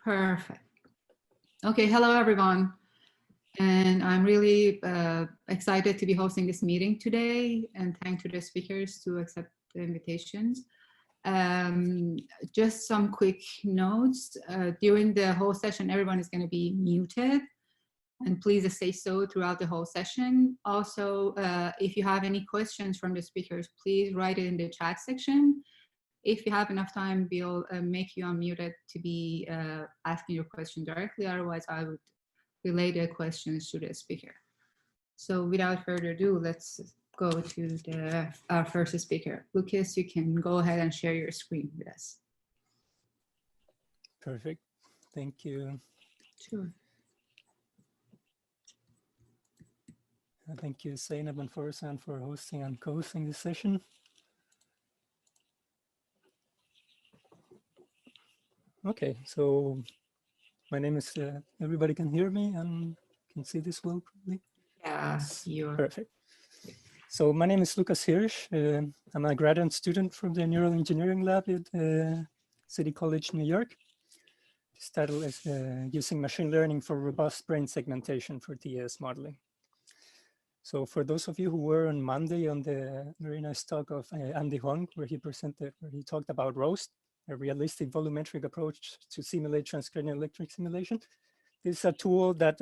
Perfect. Okay, hello everyone. And I'm really excited to be hosting this meeting today, and thank to the speakers to accept the invitations. Just some quick notes. During the whole session, everyone is going to be muted, and please stay so throughout the whole session. Also, if you have any questions from the speakers, please write it in the chat section. If you have enough time, we'll make you unmuted to be asking your question directly. Otherwise, I would relay the questions to the speaker. So without further ado, let's go to our first speaker. Lukas, you can go ahead and share your screen with us. Perfect. Thank you. Sure. Thank you, Zainab and Forsan, for hosting and co-hosting this session. Okay, so my name is, everybody can hear me and can see this well, probably? Yes, you're perfect. So my name is Lukas Hirsch. I'm a graduate student from the Neural Engineering Lab at City College, New York. This title is Using Machine Learning for Robust Brain Segmentation for TES Modeling. So for those of you who were on Monday on the very nice talk of Andy Huang, where he talked about ROAST, a realistic volumetric approach to simulate transcranial electric simulation. This is a tool that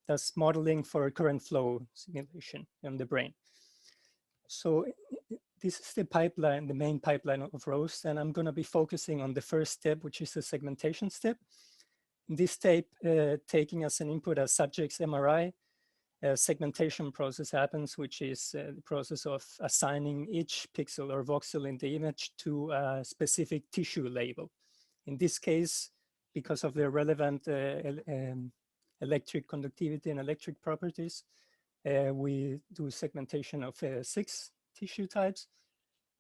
does modeling for current flow simulation in the brain. So this is the pipeline, the main pipeline of ROAST, and I'm going to be focusing on the first step, which is the segmentation step. In this step, taking as an input a subject's MRI, a segmentation process happens, which is the process of assigning each pixel or voxel in the image to a specific tissue label. In this case, because of the relevant electric conductivity and electric properties, we do segmentation of 6 tissue types,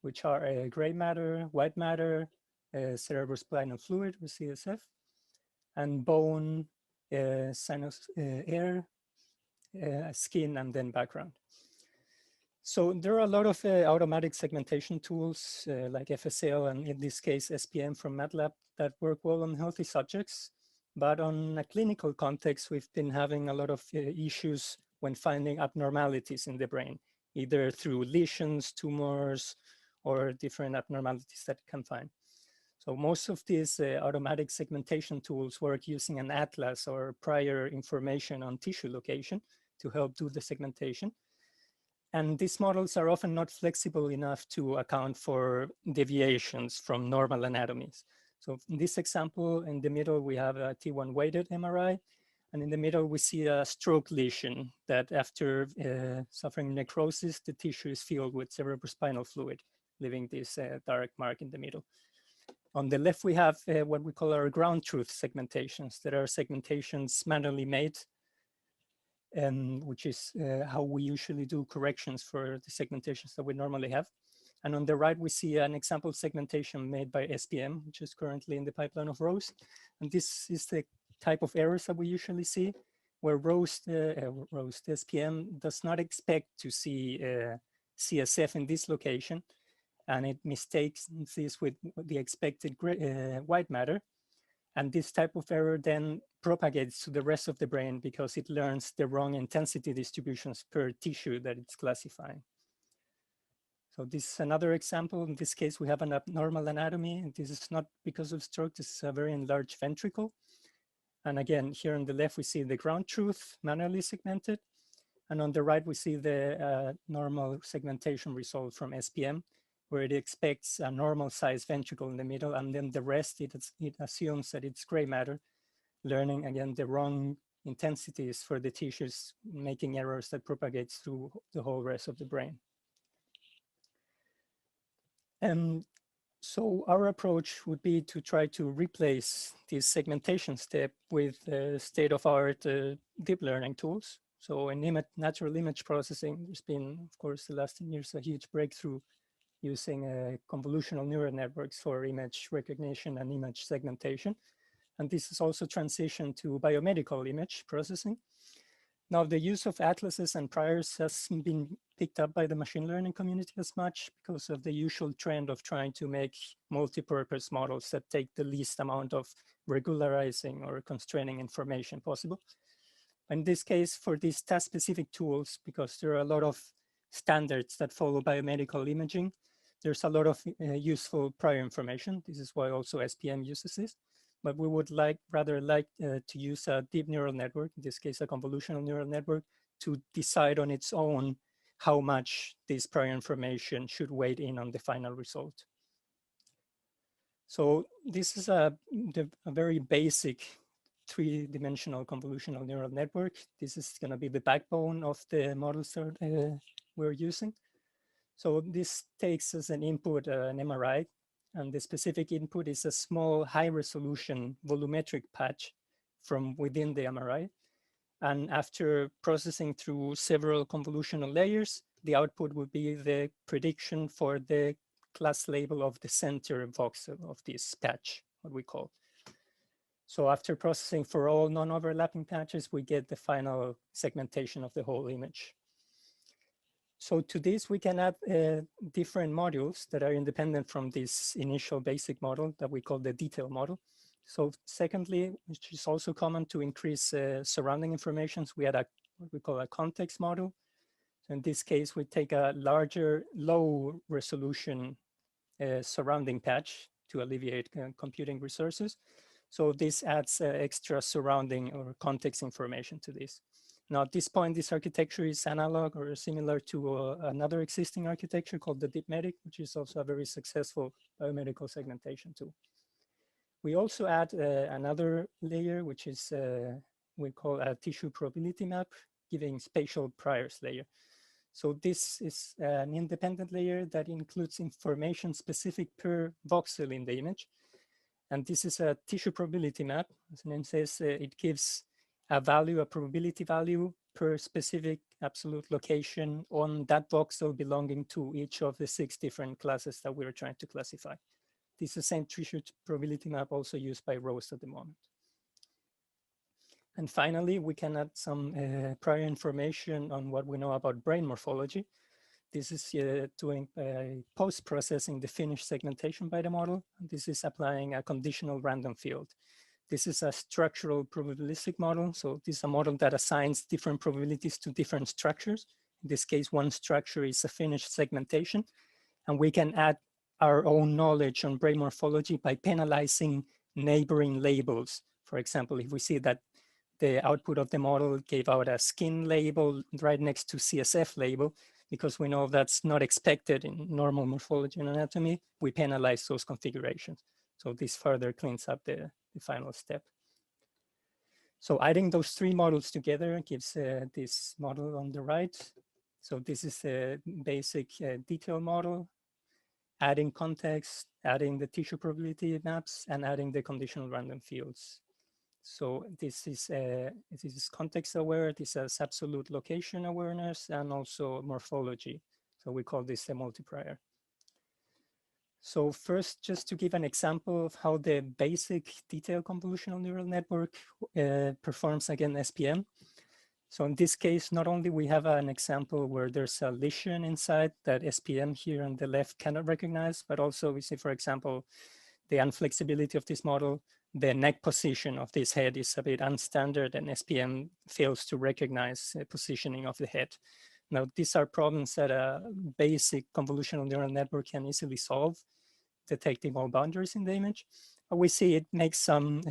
which are gray matter, white matter, cerebrospinal fluid, or CSF, and bone, sinus, air, skin, and then background. So there are a lot of automatic segmentation tools like FSL and in this case SPM from MATLAB that work well on healthy subjects. But on a clinical context, we've been having a lot of issues when finding abnormalities in the brain, either through lesions, tumors, or different abnormalities that you can find. So most of these automatic segmentation tools work using an atlas or prior information on tissue location to help do the segmentation. And these models are often not flexible enough to account for deviations from normal anatomies. So in this example, in the middle, we have a T1 weighted MRI. And in the middle, we see a stroke lesion that after suffering necrosis, the tissue is filled with cerebrospinal fluid, leaving this dark mark in the middle. On the left, we have what we call our ground truth segmentations, that are segmentations manually made, which is how we usually do corrections for the segmentations that we normally have. And on the right, we see an example segmentation made by SPM, which is currently in the pipeline of ROAST. And this is the type of errors that we usually see, where ROAST SPM does not expect to see CSF in this location, and it mistakes this with the expected white matter. And this type of error then propagates to the rest of the brain because it learns the wrong intensity distributions per tissue that it's classifying. So this is another example. In this case, we have an abnormal anatomy. And this is not because of stroke. This is a very enlarged ventricle. And again, here on the left, we see the ground truth manually segmented. And on the right, we see the normal segmentation result from SPM, where it expects a normal size ventricle in the middle, and then the rest, it assumes that it's gray matter, learning again the wrong intensities for the tissues, making errors that propagates through the whole rest of the brain. And so our approach would be to try to replace this segmentation step with state-of-art deep learning tools. So in natural image processing, there's been, of course, the last 10 years, a huge breakthrough using convolutional neural networks for image recognition and image segmentation. And this is also transitioned to biomedical image processing. Now, the use of atlases and priors has been picked up by the machine learning community as much because of the usual trend of trying to make multi-purpose models that take the least amount of regularizing or constraining information possible. In this case, for these task-specific tools, because there are a lot of standards that follow biomedical imaging, there's a lot of useful prior information. This is why also SPM uses this. But we would rather like to use a deep neural network, in this case, a convolutional neural network, to decide on its own how much this prior information should weigh in on the final result. So this is a very basic three-dimensional convolutional neural network. This is going to be the backbone of the models that we're using. So this takes as an input an MRI, and the specific input is a small high-resolution volumetric patch from within the MRI. And after processing through several convolutional layers, the output would be the prediction for the class label of the center voxel of this patch, what we call. So after processing for all non-overlapping patches, we get the final segmentation of the whole image. So to this, we can add different modules that are independent from this initial basic model that we call the detail model. So secondly, which is also common to increase surrounding information, we add what we call a context model. So in this case, we take a larger, low resolution surrounding patch to alleviate computing resources. So this adds extra surrounding or context information to this. Now, at this point, this architecture is analog or similar to another existing architecture called the DeepMedic, which is also a very successful biomedical segmentation tool. We also add another layer, which is we call a tissue probability map, giving spatial priors layer. So this is an independent layer that includes information specific per voxel in the image. And this is a tissue probability map. As the name says, it gives a value, a probability value per specific absolute location on that voxel belonging to each of the 6 different classes that we are trying to classify. This is the same tissue probability map also used by ROSE at the moment. And finally, we can add some prior information on what we know about brain morphology. This is doing post-processing the finished segmentation by the model. This is applying a conditional random field. This is a structural probabilistic model. So this is a model that assigns different probabilities to different structures. In this case, one structure is a finished segmentation. And we can add our own knowledge on brain morphology by penalizing neighboring labels. For example, if we see that the output of the model gave out a skin label right next to CSF label, because we know that's not expected in normal morphology and anatomy, we penalize those configurations. So this further cleans up the final step. So adding those 3 models together gives this model on the right. So this is a basic detail model, adding context, adding the tissue probability maps, and adding the conditional random fields. So this is context aware, this has absolute location awareness, and also morphology. So we call this a multiprior. So first, just to give an example of how the basic detailed convolutional neural network performs against SPM. So in this case, not only we have an example where there's a lesion inside that SPM here on the left cannot recognize, but also we see, for example, the unflexibility of this model. The neck position of this head is a bit unstandard, and SPM fails to recognize the positioning of the head. Now, these are problems that a basic convolutional neural network can easily solve, detecting all boundaries in the image. But we see it makes some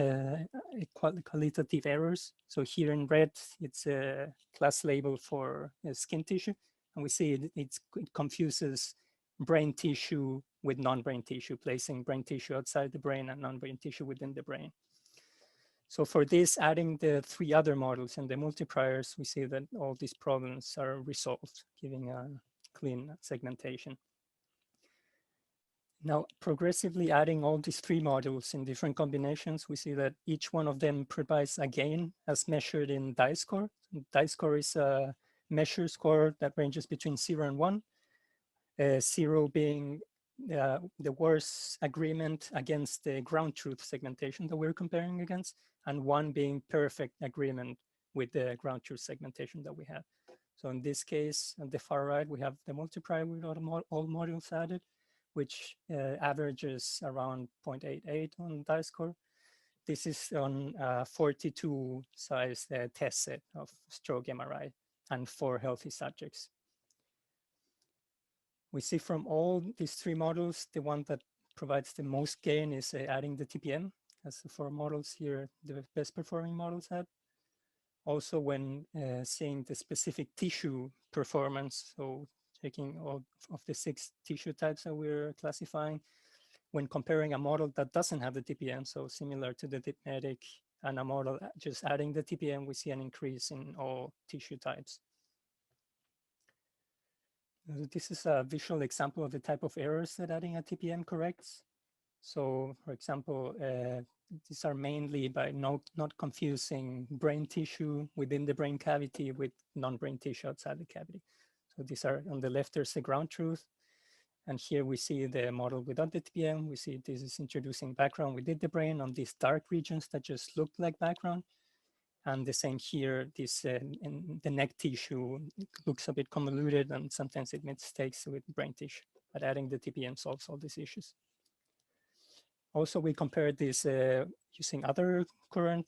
qualitative errors. So here in red, it's a class label for skin tissue. And we see it confuses brain tissue with non-brain tissue, placing brain tissue outside the brain and non-brain tissue within the brain. So for this, adding the 3 other models and the multipriors, we see that all these problems are resolved, giving a clean segmentation. Now, progressively adding all these 3 modules in different combinations, we see that each one of them provides a gain as measured in DICE score. DICE score is a measure score that ranges between 0 and 1. 0 being the worst agreement against the ground truth segmentation that we're comparing against, and 1 being perfect agreement with the ground truth segmentation that we have. So in this case, on the far right, we have the multiplier with all modules added, which averages around 0.88 on dice score. This is on a 42 size test set of stroke MRI and 4 healthy subjects. We see from all these 3 models, the one that provides the most gain is adding the TPM, as the 4 models here, the best performing models had. Also, when seeing the specific tissue performance, so checking all of the 6 tissue types that we're classifying, when comparing a model that doesn't have the TPM, so similar to the Neuromodec, and a model just adding the TPM, we see an increase in all tissue types. This is a visual example of the type of errors that adding a TPM corrects. So, for example, these are mainly by not confusing brain tissue within the brain cavity with non-brain tissue outside the cavity. So these are, on the left, there's the ground truth. And here we see the model without the TPM. We see this is introducing background within the brain on these dark regions that just look like background. And the same here, this in the neck tissue looks a bit convoluted and sometimes it mistakes with brain tissue, but adding the TPM solves all these issues. Also, we compared this using other current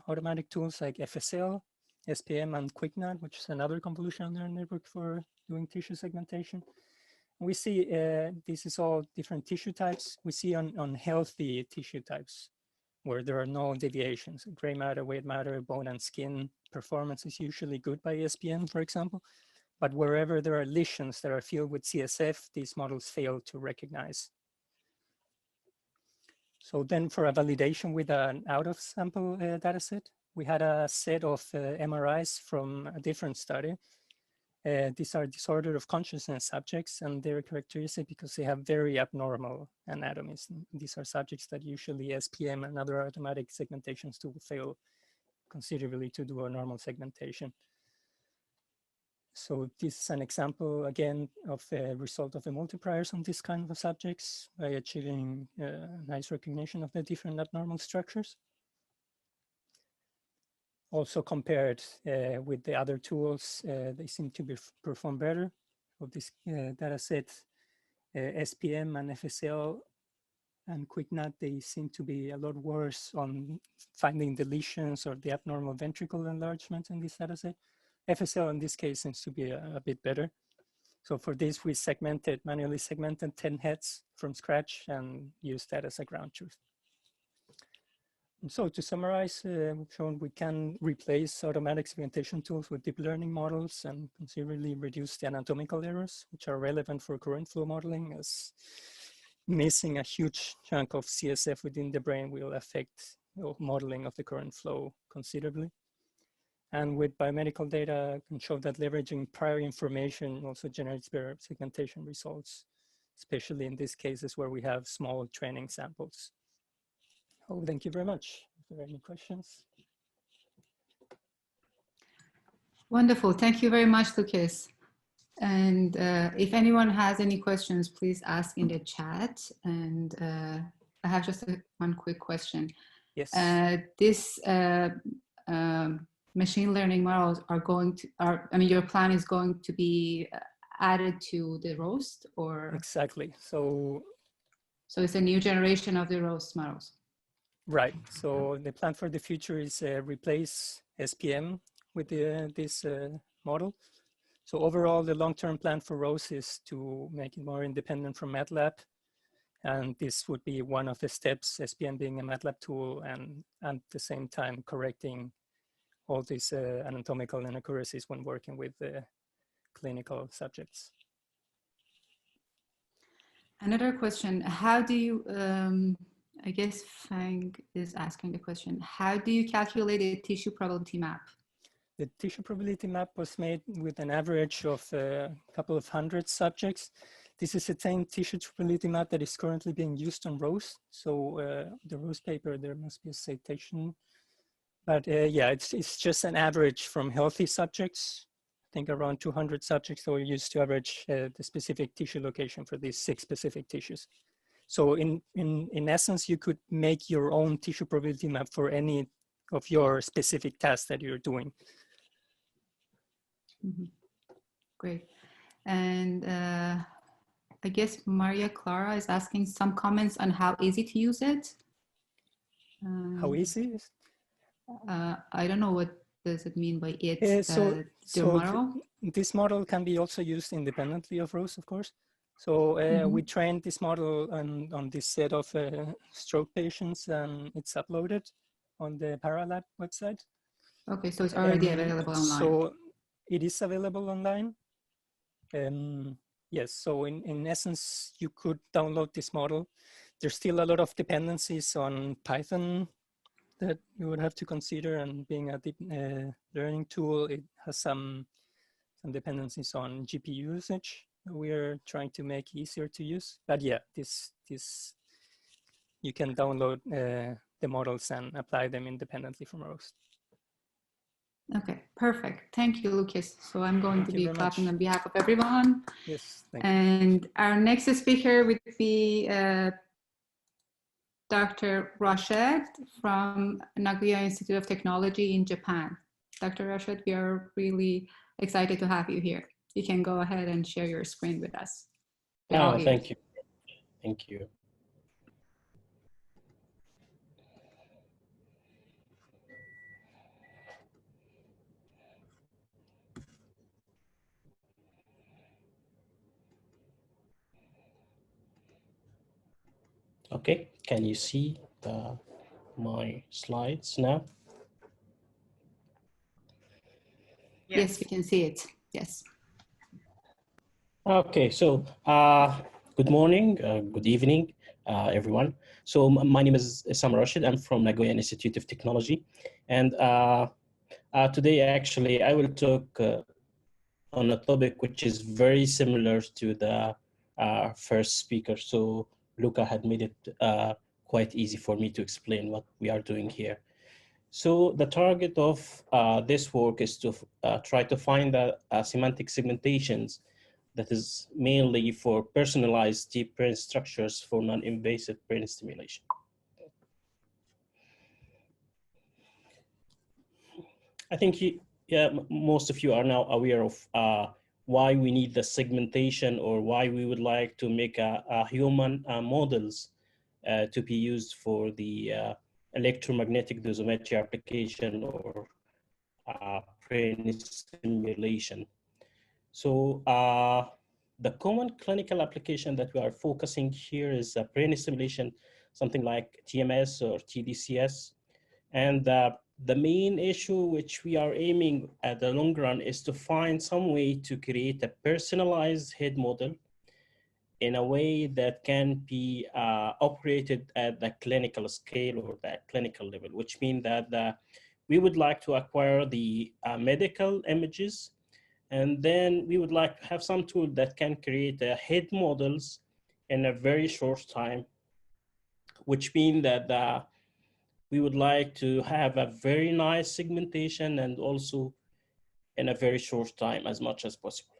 automatic tools like FSL, SPM, and QuickNet, which is another convolutional neural network for doing tissue segmentation. We see this is all different tissue types. We see on healthy tissue types where there are no deviations. Gray matter, white matter, bone and skin performance is usually good by SPM, for example. But wherever there are lesions that are filled with CSF, these models fail to recognize. So then for a validation with an out-of-sample data set, we had a set of MRIs from a different study. These are disorder of consciousness subjects, and they're characteristic because they have very abnormal anatomies. These are subjects that usually SPM and other automatic segmentations tools fail considerably to do a normal segmentation. So this is an example, again, of a result of the multipliers on this kind of subjects by achieving nice recognition of the different abnormal structures. Also compared with the other tools, they seem to perform better. Of this data set, SPM and FSL and QuickNet, they seem to be a lot worse on finding the lesions or the abnormal ventricle enlargement in this data set. FSL in this case seems to be a bit better. So for this, we manually segmented 10 heads from scratch and used that as a ground truth. And so to summarize, we've shown we can replace automatic segmentation tools with deep learning models and considerably reduce the anatomical errors, which are relevant for current flow modeling, as missing a huge chunk of CSF within the brain will affect modeling of the current flow considerably. And with biomedical data, can show that leveraging prior information also generates better segmentation results, especially in these cases where we have small training samples. Oh, thank you very much. Are there any questions? Wonderful. Thank you very much, Lukas. And if anyone has any questions, please ask in the chat. And I have just one quick question. Yes. This machine learning models your plan is going to be added to the ROAST, or? Exactly. So it's a new generation of the ROAST models. Right. So the plan for the future is replace SPM with this model. So overall, the long-term plan for ROAST is to make it more independent from MATLAB. And this would be one of the steps, SPM being a MATLAB tool, and at the same time correcting all these anatomical inaccuracies when working with clinical subjects. Another question, how do you, I guess Fang is asking the question, how do you calculate a tissue probability map? The tissue probability map was made with an average of a couple of hundred subjects. This is the same tissue probability map that is currently being used on ROSE. So the ROSE paper, there must be a citation. But yeah, it's just an average from healthy subjects. I think around 200 subjects that were used to average the specific tissue location for these 6 specific tissues. So in essence, you could make your own tissue probability map for any of your specific tasks that you're doing. Great. And I guess Maria Clara is asking some comments on how easy to use it. How easy is I don't know what does it mean by it. The model? This model can be also used independently of ROSE, of course. So we trained this model on this set of stroke patients, and it's uploaded on the Paralab website. Okay, so it's already available online. So it is available online. Yes, so in essence, you could download this model. There's still a lot of dependencies on Python that you would have to consider, and being a deep learning tool, it has some dependencies on GPU usage we're trying to make easier to use. But yeah, this you can download the models and apply them independently from ROSE. Okay, perfect. Thank you, Lucas. So I'm going to be clapping on behalf of everyone. Yes, thank you. And our next speaker would be Dr. A.Rashed from Nagoya Institute of Technology in Japan. Dr. A.Rashed, we are really excited to have you here. You can go ahead and share your screen with us. Thank you. Thank you. Okay, can you see my slides now? Yes, we can see it. Yes. Okay, so good morning, good evening, everyone. So my name is Essam A.Rashed. I'm from Nagoya Institute of Technology. And today, actually, I will talk on a topic which is very similar to the first speaker. So Luca had made it quite easy for me to explain what we are doing here. So the target of this work is to try to find the semantic segmentations that is mainly for personalized deep brain structures for non-invasive brain stimulation. I think most of you are now aware of why we need the segmentation, or why we would like to make a human models to be used for the electromagnetic dosimetry application or brain stimulation. So the common clinical application that we are focusing here is brain stimulation, something like TMS or TDCS. And the main issue which we are aiming at the long run is to find some way to create a personalized head model in a way that can be operated at the clinical scale or the clinical level, which means that we would like to acquire the medical images, and then we would like to have some tool that can create head models in a very short time, which means that we would like to have a very nice segmentation and also in a very short time as much as possible.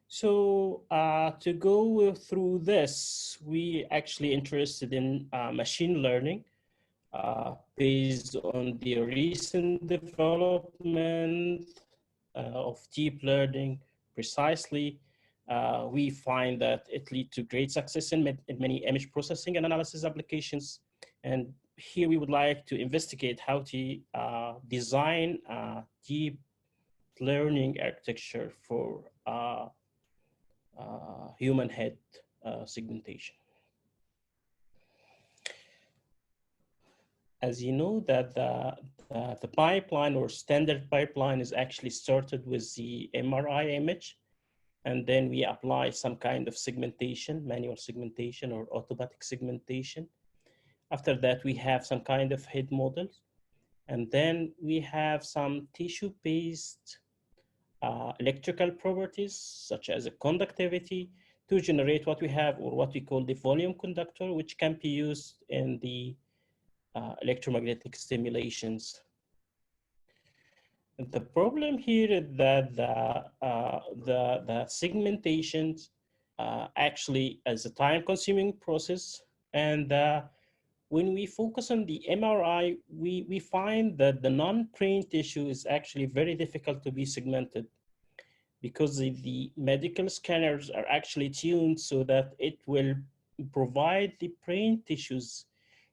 So to go through this, we actually interested in machine learning based on the recent development of deep learning. Precisely, we find that it leads to great success in many image processing and analysis applications. And here we would like to investigate how to design a deep learning architecture for human head segmentation. As you know, that the pipeline or standard pipeline is actually started with the MRI image, and then we apply some kind of segmentation, manual segmentation or automatic segmentation. After that, we have some kind of head models, and then we have some tissue-based electrical properties, such as a conductivity, to generate what we have, or what we call the volume conductor, which can be used in the electromagnetic stimulations. And the problem here is that the segmentations actually is a time-consuming process, and when we focus on the MRI, we find that the non-brain tissue is actually very difficult to be segmented because the medical scanners are actually tuned so that it will provide the brain tissues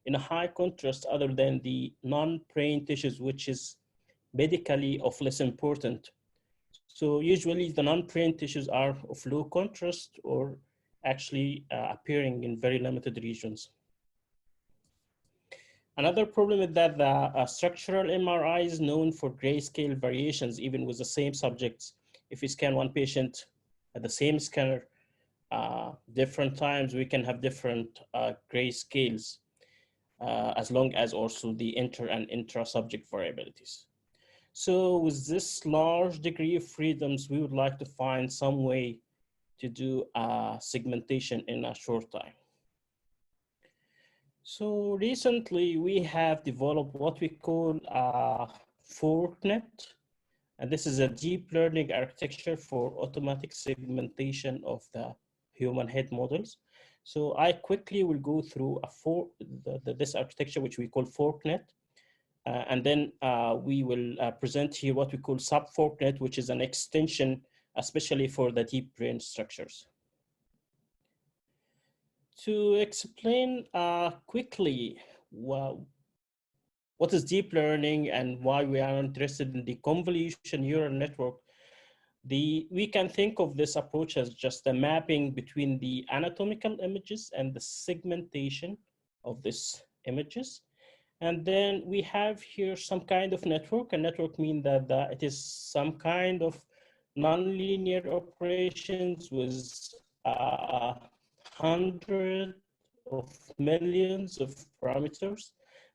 in a high contrast other than the non-brain tissues, which is medically of less important. So usually the non-brain tissues are of low contrast or actually appearing in very limited regions. Another problem is that the structural MRI is known for grayscale variations, even with the same subjects. If we scan one patient at the same scanner, different times, we can have different grayscales, as long as also the inter and intra-subject variabilities. So with this large degree of freedoms, we would like to find some way to do segmentation in a short time. So recently we have developed what we call SubForkNet, and this is a deep learning architecture for automatic segmentation of the human head models. So I quickly will go through this architecture, which we call SubForkNet, and then we will present here what we call SubForkNet, which is an extension, especially for the deep brain structures. To explain quickly what is deep learning and why we are interested in the convolution neural network, we can think of this approach as just a mapping between the anatomical images and the segmentation of these images. And then we have here some kind of network. A network means that it is some kind of nonlinear operations with hundreds of millions of parameters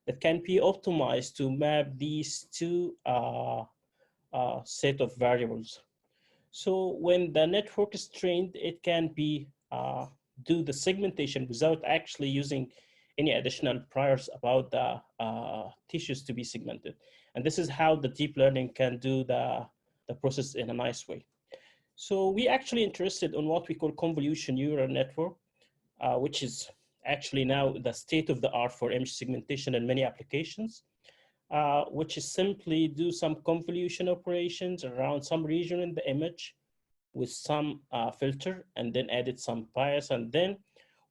that can be optimized to map these two set of variables. So when the network is trained, it can be do the segmentation without actually using any additional priors about the tissues to be segmented. And this is how the deep learning can do the process in a nice way. So we actually interested in what we call convolution neural network, which is actually now the state of the art for image segmentation in many applications, which is simply do some convolution operations around some region in the image with some filter, and then added some bias, and then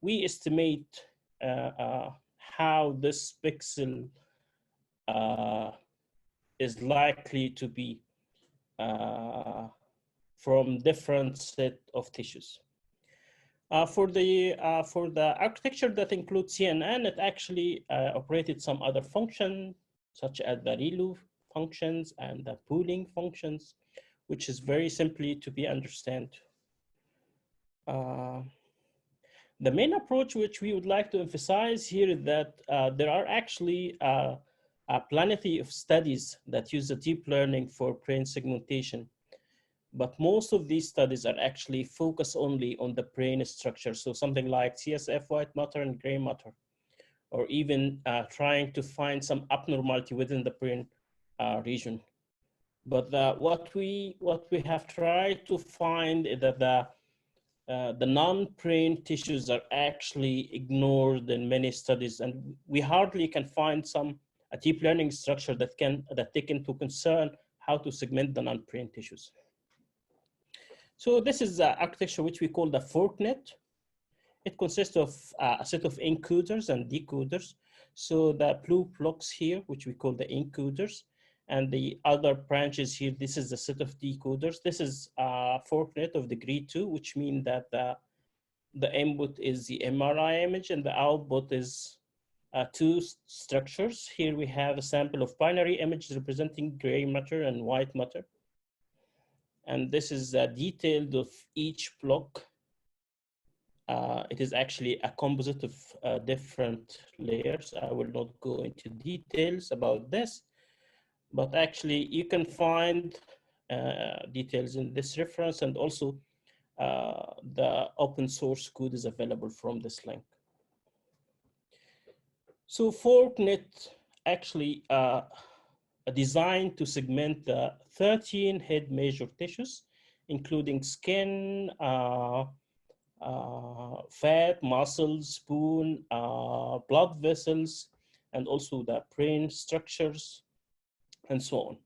we estimate how this pixel is likely to be from different set of tissues. For the architecture that includes CNN, it actually operated some other functions, such as the ReLU functions and the pooling functions, which is very simply to be understood. The main approach which we would like to emphasize here is that there are actually a plenty of studies that use the deep learning for brain segmentation. But most of these studies are actually focused only on the brain structure. So something like CSF white matter and gray matter, or even trying to find some abnormality within the brain region. But what we have tried to find is that the non-brain tissues are actually ignored in many studies, and we hardly can find a deep learning structure that take into concern how to segment the non-brain tissues. So this is the architecture which we call the SubForkNet. It consists of a set of encoders and decoders. So the blue blocks here, which we call the encoders, and the other branches here, this is the set of decoders. This is a SubForkNet of degree 2, which means that the input is the MRI image and the output is two structures. Here we have a sample of binary images representing gray matter and white matter. And this is detailed of each block. It is actually a composite of different layers. I will not go into details about this, but actually you can find details in this reference, and also the open source code is available from this link. So SubForkNet actually designed to segment the 13 head major tissues, including skin, fat, muscles, bone, blood vessels, and also the brain structures, and so on.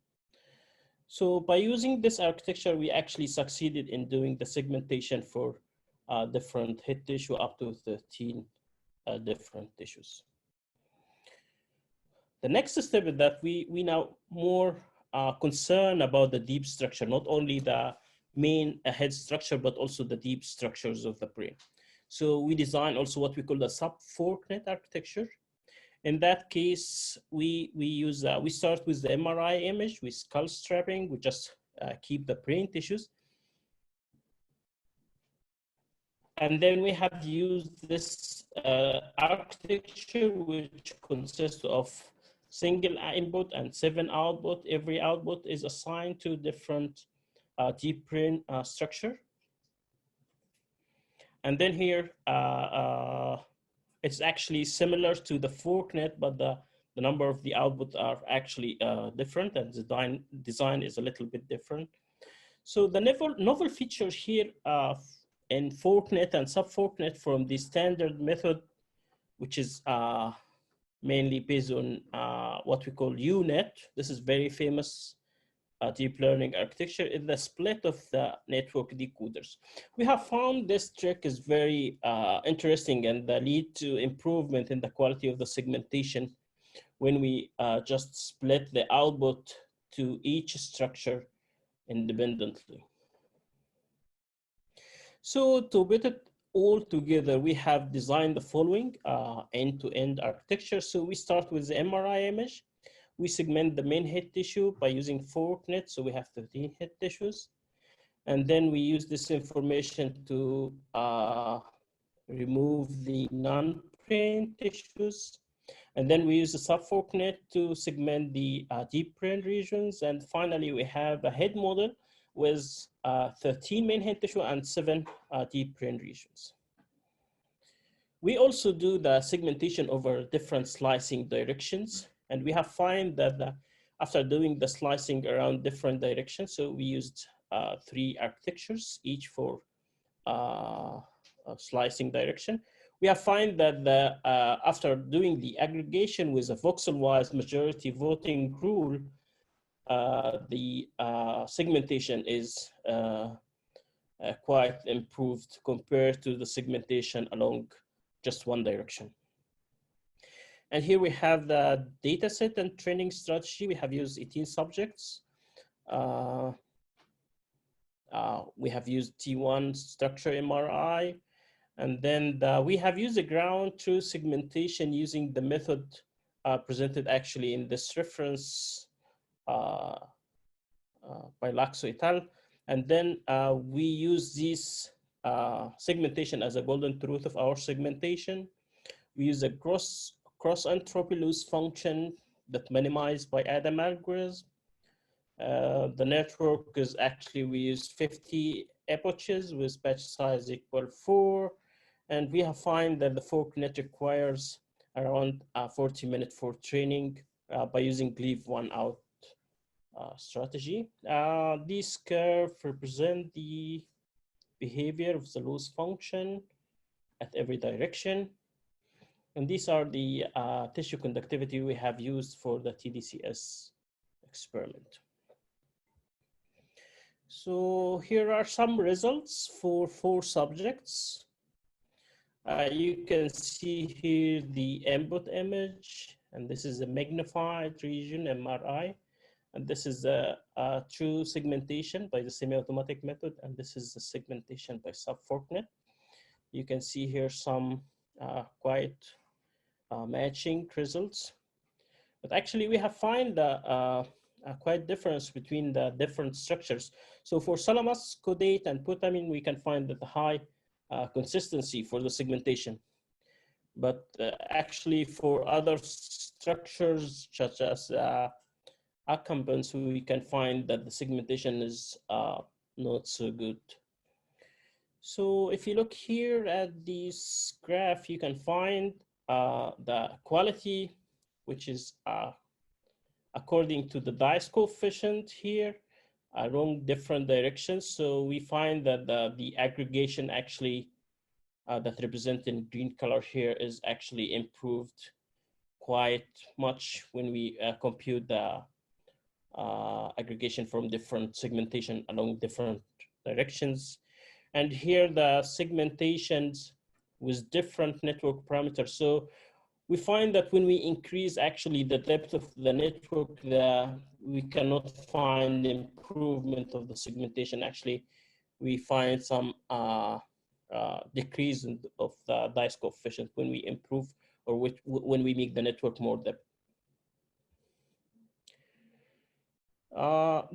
So by using this architecture, we actually succeeded in doing the segmentation for different head tissue up to 13 different tissues. The next step is that we now more concerned about the deep structure, not only the main head structure, but also the deep structures of the brain. So we design also what we call the SubForkNet architecture. In that case, we start with the MRI image with skull strapping. We just keep the brain tissues. And then we have used this architecture, which consists of single input and 7 output. Every output is assigned to different deep brain structure. And then here, it's actually similar to the ForkNet, but the number of the outputs are actually different, and the design is a little bit different. So the novel features here in ForkNet and SubForkNet from the standard method, which is mainly based on what we call UNet. This is very famous deep learning architecture, is the split of the network decoders. We have found this trick is very interesting and lead to improvement in the quality of the segmentation when we just split the output to each structure independently. So to put it all together, we have designed the following end-to-end architecture. So we start with the MRI image. We segment the main head tissue by using ForkNet, so we have 13 head tissues. And then we use this information to remove the non-brain tissues. And then we use the SubForkNet to segment the deep brain regions. And finally, we have a head model with 13 main head tissue and 7 deep brain regions. We also do the segmentation over different slicing directions. And we have found that after doing the slicing around different directions, so we used 3 architectures, each for a slicing direction. We have found that after doing the aggregation with a voxel-wise majority voting rule, the segmentation is quite improved compared to the segmentation along just one direction. And here we have the dataset and training strategy. We have used 18 subjects. We have used T1 structure MRI. And then we have used a ground truth segmentation using the method presented actually in this reference by Laxo et al. And then we use this segmentation as a golden truth of our segmentation. We use a cross entropy loss function that minimized by Adam algorithm. The network is actually, we use 50 epochs with batch size equal 4. And we have found that the ForkNet requires around 40 minutes for training by using leave one out strategy. This curve represent the behavior of the loss function at every direction. And these are the tissue conductivity we have used for the TDCS experiment. So here are some results for 4 subjects. You can see here the input image, and this is a magnified region MRI. And this is a true segmentation by the semi-automatic method, and this is the segmentation by SubForkNet. You can see here some quite matching results. But actually, we have found a quite difference between the different structures. So for thalamus, caudate, and putamen, we can find that the high consistency for the segmentation. But actually, for other structures, such as accumbens, we can find that the segmentation is not so good. So if you look here at this graph, you can find the quality, which is according to the dice coefficient here, along different directions. So we find that the aggregation actually that represent in green color here is actually improved quite much when we compute the aggregation from different segmentation along different directions. And here the segmentations with different network parameters. So we find that when we increase actually the depth of the network, we cannot find improvement of the segmentation. Actually, we find some decrease of the dice coefficient when we improve or when we make the network more depth.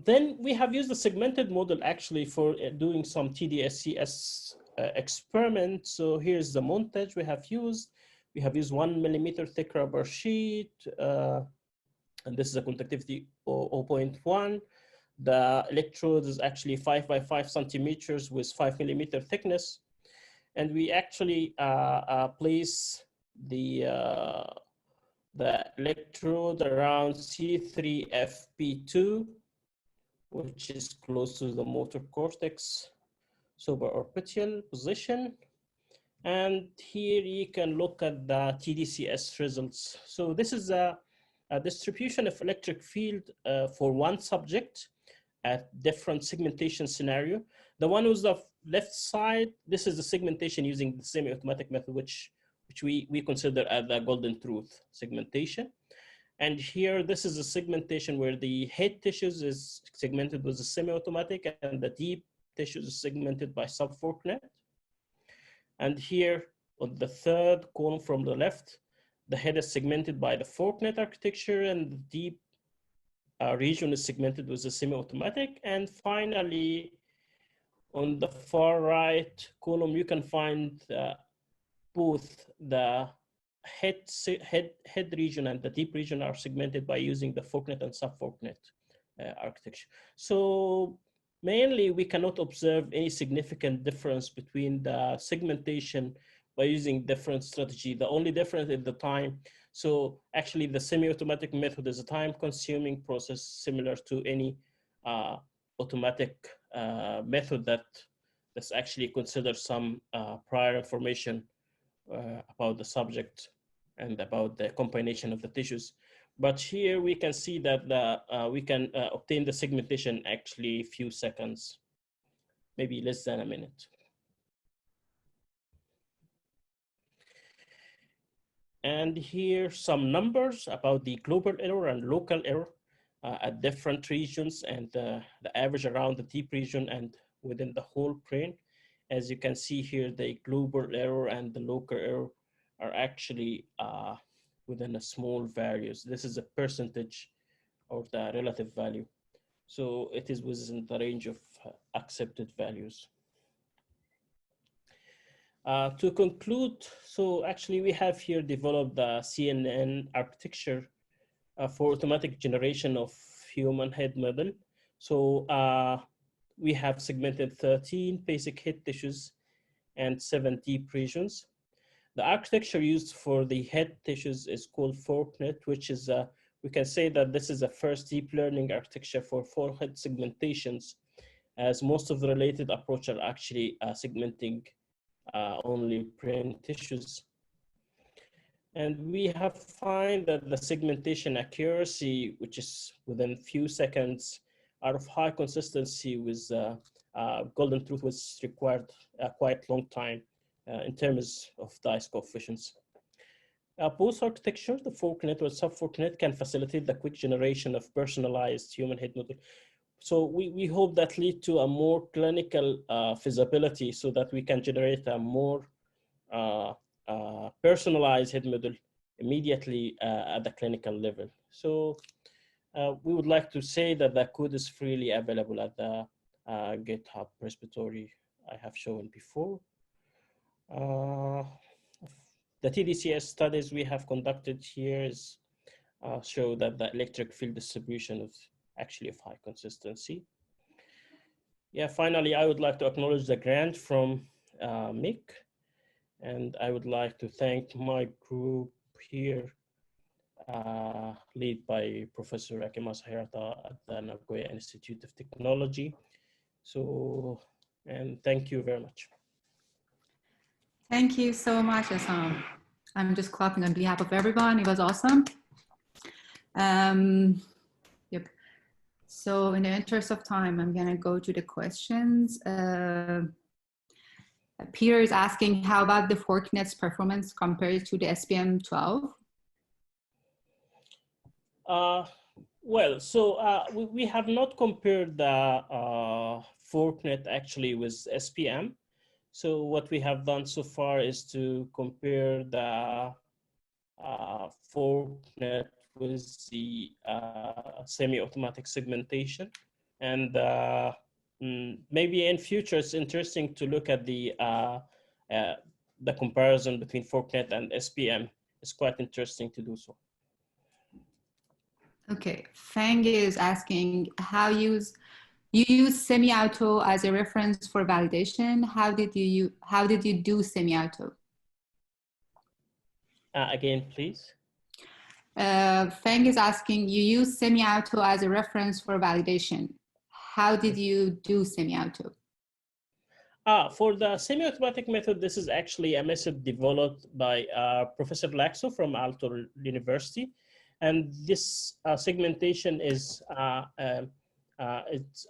Then we have used the segmented model actually for doing some TDSCS experiments. So here's the montage we have used. We have used 1 millimeter thick rubber sheet, and this is a conductivity 0.1. The electrode is actually 5 by 5 centimeters with 5 millimeter thickness. And we actually place the electrode around C3FP2, which is close to the motor cortex, suborbital position. And here you can look at the TDCS results. So this is a distribution of electric field for one subject at different segmentation scenario. The one with the left side, this is the segmentation using the semi-automatic method, which we consider as the golden truth segmentation. And here, this is a segmentation where the head tissues is segmented with the semi-automatic and the deep tissues is segmented by SubForkNet. And here on the third column from the left, the head is segmented by the ForkNet architecture and the deep region is segmented with the semi-automatic. And finally, on the far right column, you can find both the head region and the deep region are segmented by using the ForkNet and SubForkNet architecture. So mainly, we cannot observe any significant difference between the segmentation by using different strategy. The only difference is the time. So actually, the semi-automatic method is a time-consuming process similar to any automatic method that's actually considered some prior information about the subject and about the combination of the tissues. But here we can see that we can obtain the segmentation actually a few seconds, maybe less than a minute. And here some numbers about the global error and local error at different regions and the average around the deep region and within the whole brain. As you can see here, the global error and the local error are actually within a small values. This is a percentage of the relative value. So it is within the range of accepted values. To conclude, so actually we have here developed the CNN architecture for automatic generation of human head model. So we have segmented 13 basic head tissues and 7 deep regions. The architecture used for the head tissues is called ForkNet, which is, we can say that this is the first deep learning architecture for forehead segmentations, as most of the related approaches are actually segmenting only brain tissues. And we have found that the segmentation accuracy, which is within few seconds, are of high consistency with golden truth, which required a quite long time in terms of dice coefficients. Both architectures, the ForkNet or SubForkNet, can facilitate the quick generation of personalized human head model. So we hope that lead to a more clinical feasibility so that we can generate a more personalized head model immediately at the clinical level. So we would like to say that the code is freely available at the GitHub repository I have shown before. The TDCS studies we have conducted here is show that the electric field distribution is actually of high consistency. Yeah, finally, I would like to acknowledge the grant from MIC, and I would like to thank my group here, led by Professor Essam A.Rashed at the Nagoya Institute of Technology. So, and thank you very much. Thank you so much, Essam. I'm just clapping on behalf of everyone. It was awesome. Yep. So in the interest of time, I'm going to go to the questions. Peter is asking, how about the ForkNet's performance compared to the SPM12? Well, so we have not compared the ForkNet actually with SPM. So what we have done so far is to compare the ForkNet with the semi-automatic segmentation. And maybe in future, it's interesting to look at the comparison between ForkNet and SPM. It's quite interesting to do so. Okay, Fang is asking how you use semi-auto as a reference for validation. How did you do semi-auto? Again, please. Fang is asking, you use semi-auto as a reference for validation. How did you do semi-auto? For the semi-automatic method, this is actually a method developed by Professor Laxo from Aalto University. And this segmentation is it's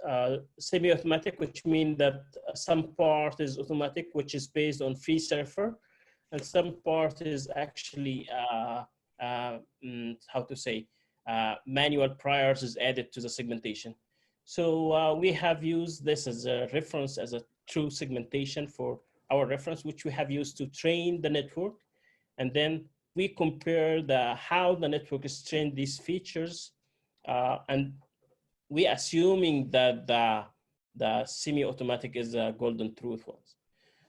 semi-automatic, which means that some part is automatic, which is based on free surfer, and some part is actually how to say manual priors is added to the segmentation. So we have used this as a reference, as a true segmentation for our reference, which we have used to train the network, and then we compare how the network is trained these features, and we assuming that the semi-automatic is a golden truth ones.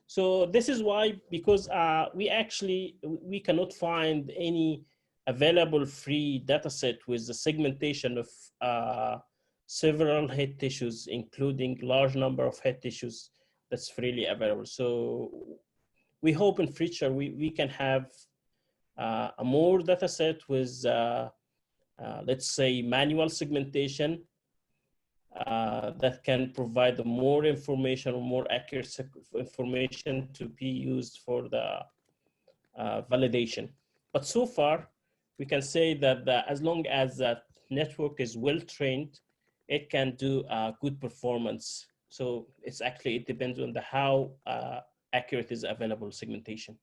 So this is why, because we cannot find any available free data set with the segmentation of several head tissues, including large number of head tissues that's freely available. So we hope in future we can have a more data set with, let's say, manual segmentation that can provide more information or more accurate information to be used for the validation. But so far, we can say that as long as that network is well trained, it can do good performance. So it's actually, it depends on how accurate is available segmentation.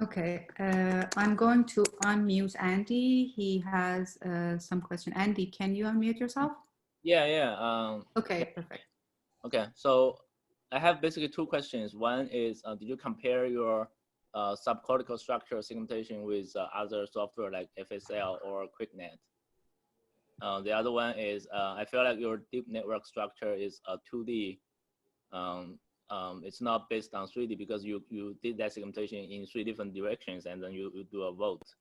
Okay, I'm going to unmute Andy. He has some question. Andy, can you unmute yourself? Yeah. Okay, perfect. Okay, so I have basically two questions. One is, did you compare your subcortical structure segmentation with other software like FSL or QuickNet? The other one is, I feel like your deep network structure is a 2D. It's not based on 3D because you did that segmentation in 3 different directions and then you do a vote.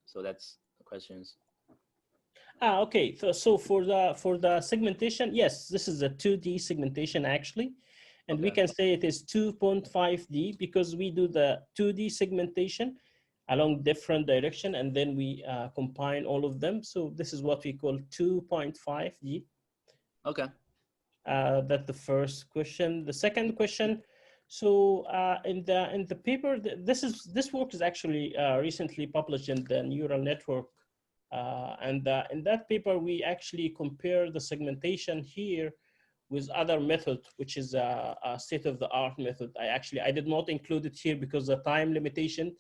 So that's the questions. Okay, so for the segmentation, yes, this is a 2D segmentation actually. And we can say it is 2.5D because we do the 2D segmentation along different direction and then we combine all of them. So this is what we call 2.5D. Okay. That's the first question. The second question, so in the paper, this work is actually recently published in the neural network. And in that paper, we actually compare the segmentation here with other method, which is a state-of-the-art method. I did not include it here because of the time limitation,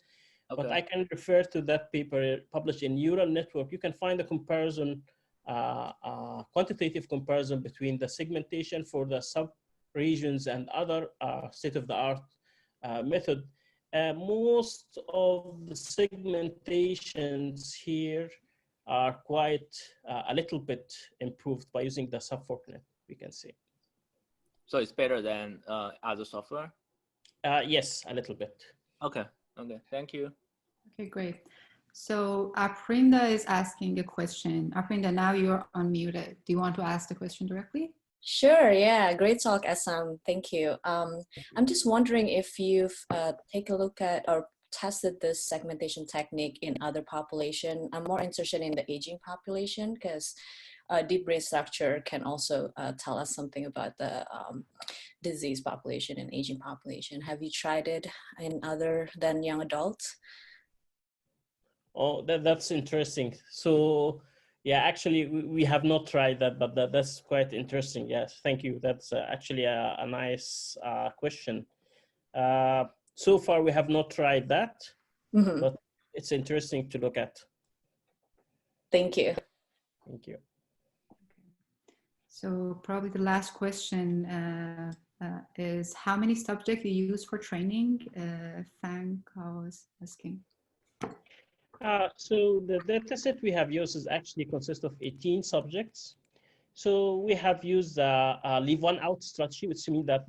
but I can refer to that paper published in Neural Network. You can find a comparison, quantitative comparison between the segmentation for the sub-regions and other state-of-the-art method. Most of the segmentations here are quite a little bit improved by using the SubForkNet, we can say. So it's better than other software? Yes, a little bit. Okay, thank you. Okay, great. So Aprinda is asking a question. Aprinda, now you're unmuted. Do you want to ask the question directly? Sure, yeah, great talk, Essam. Thank you. I'm just wondering if you've taken a look at or tested this segmentation technique in other population. I'm more interested in the aging population because deep brain structure can also tell us something about the disease population and aging population. Have you tried it in other than young adults? Oh, that's interesting. So yeah, actually we have not tried that, but that's quite interesting. Yes, thank you. That's actually a nice question. So far we have not tried that, but it's interesting to look at. Thank you. Thank you. So probably the last question is how many subjects you use for training? Fang was asking. So the dataset we have used is actually consists of 18 subjects. So we have used leave one out strategy, which means that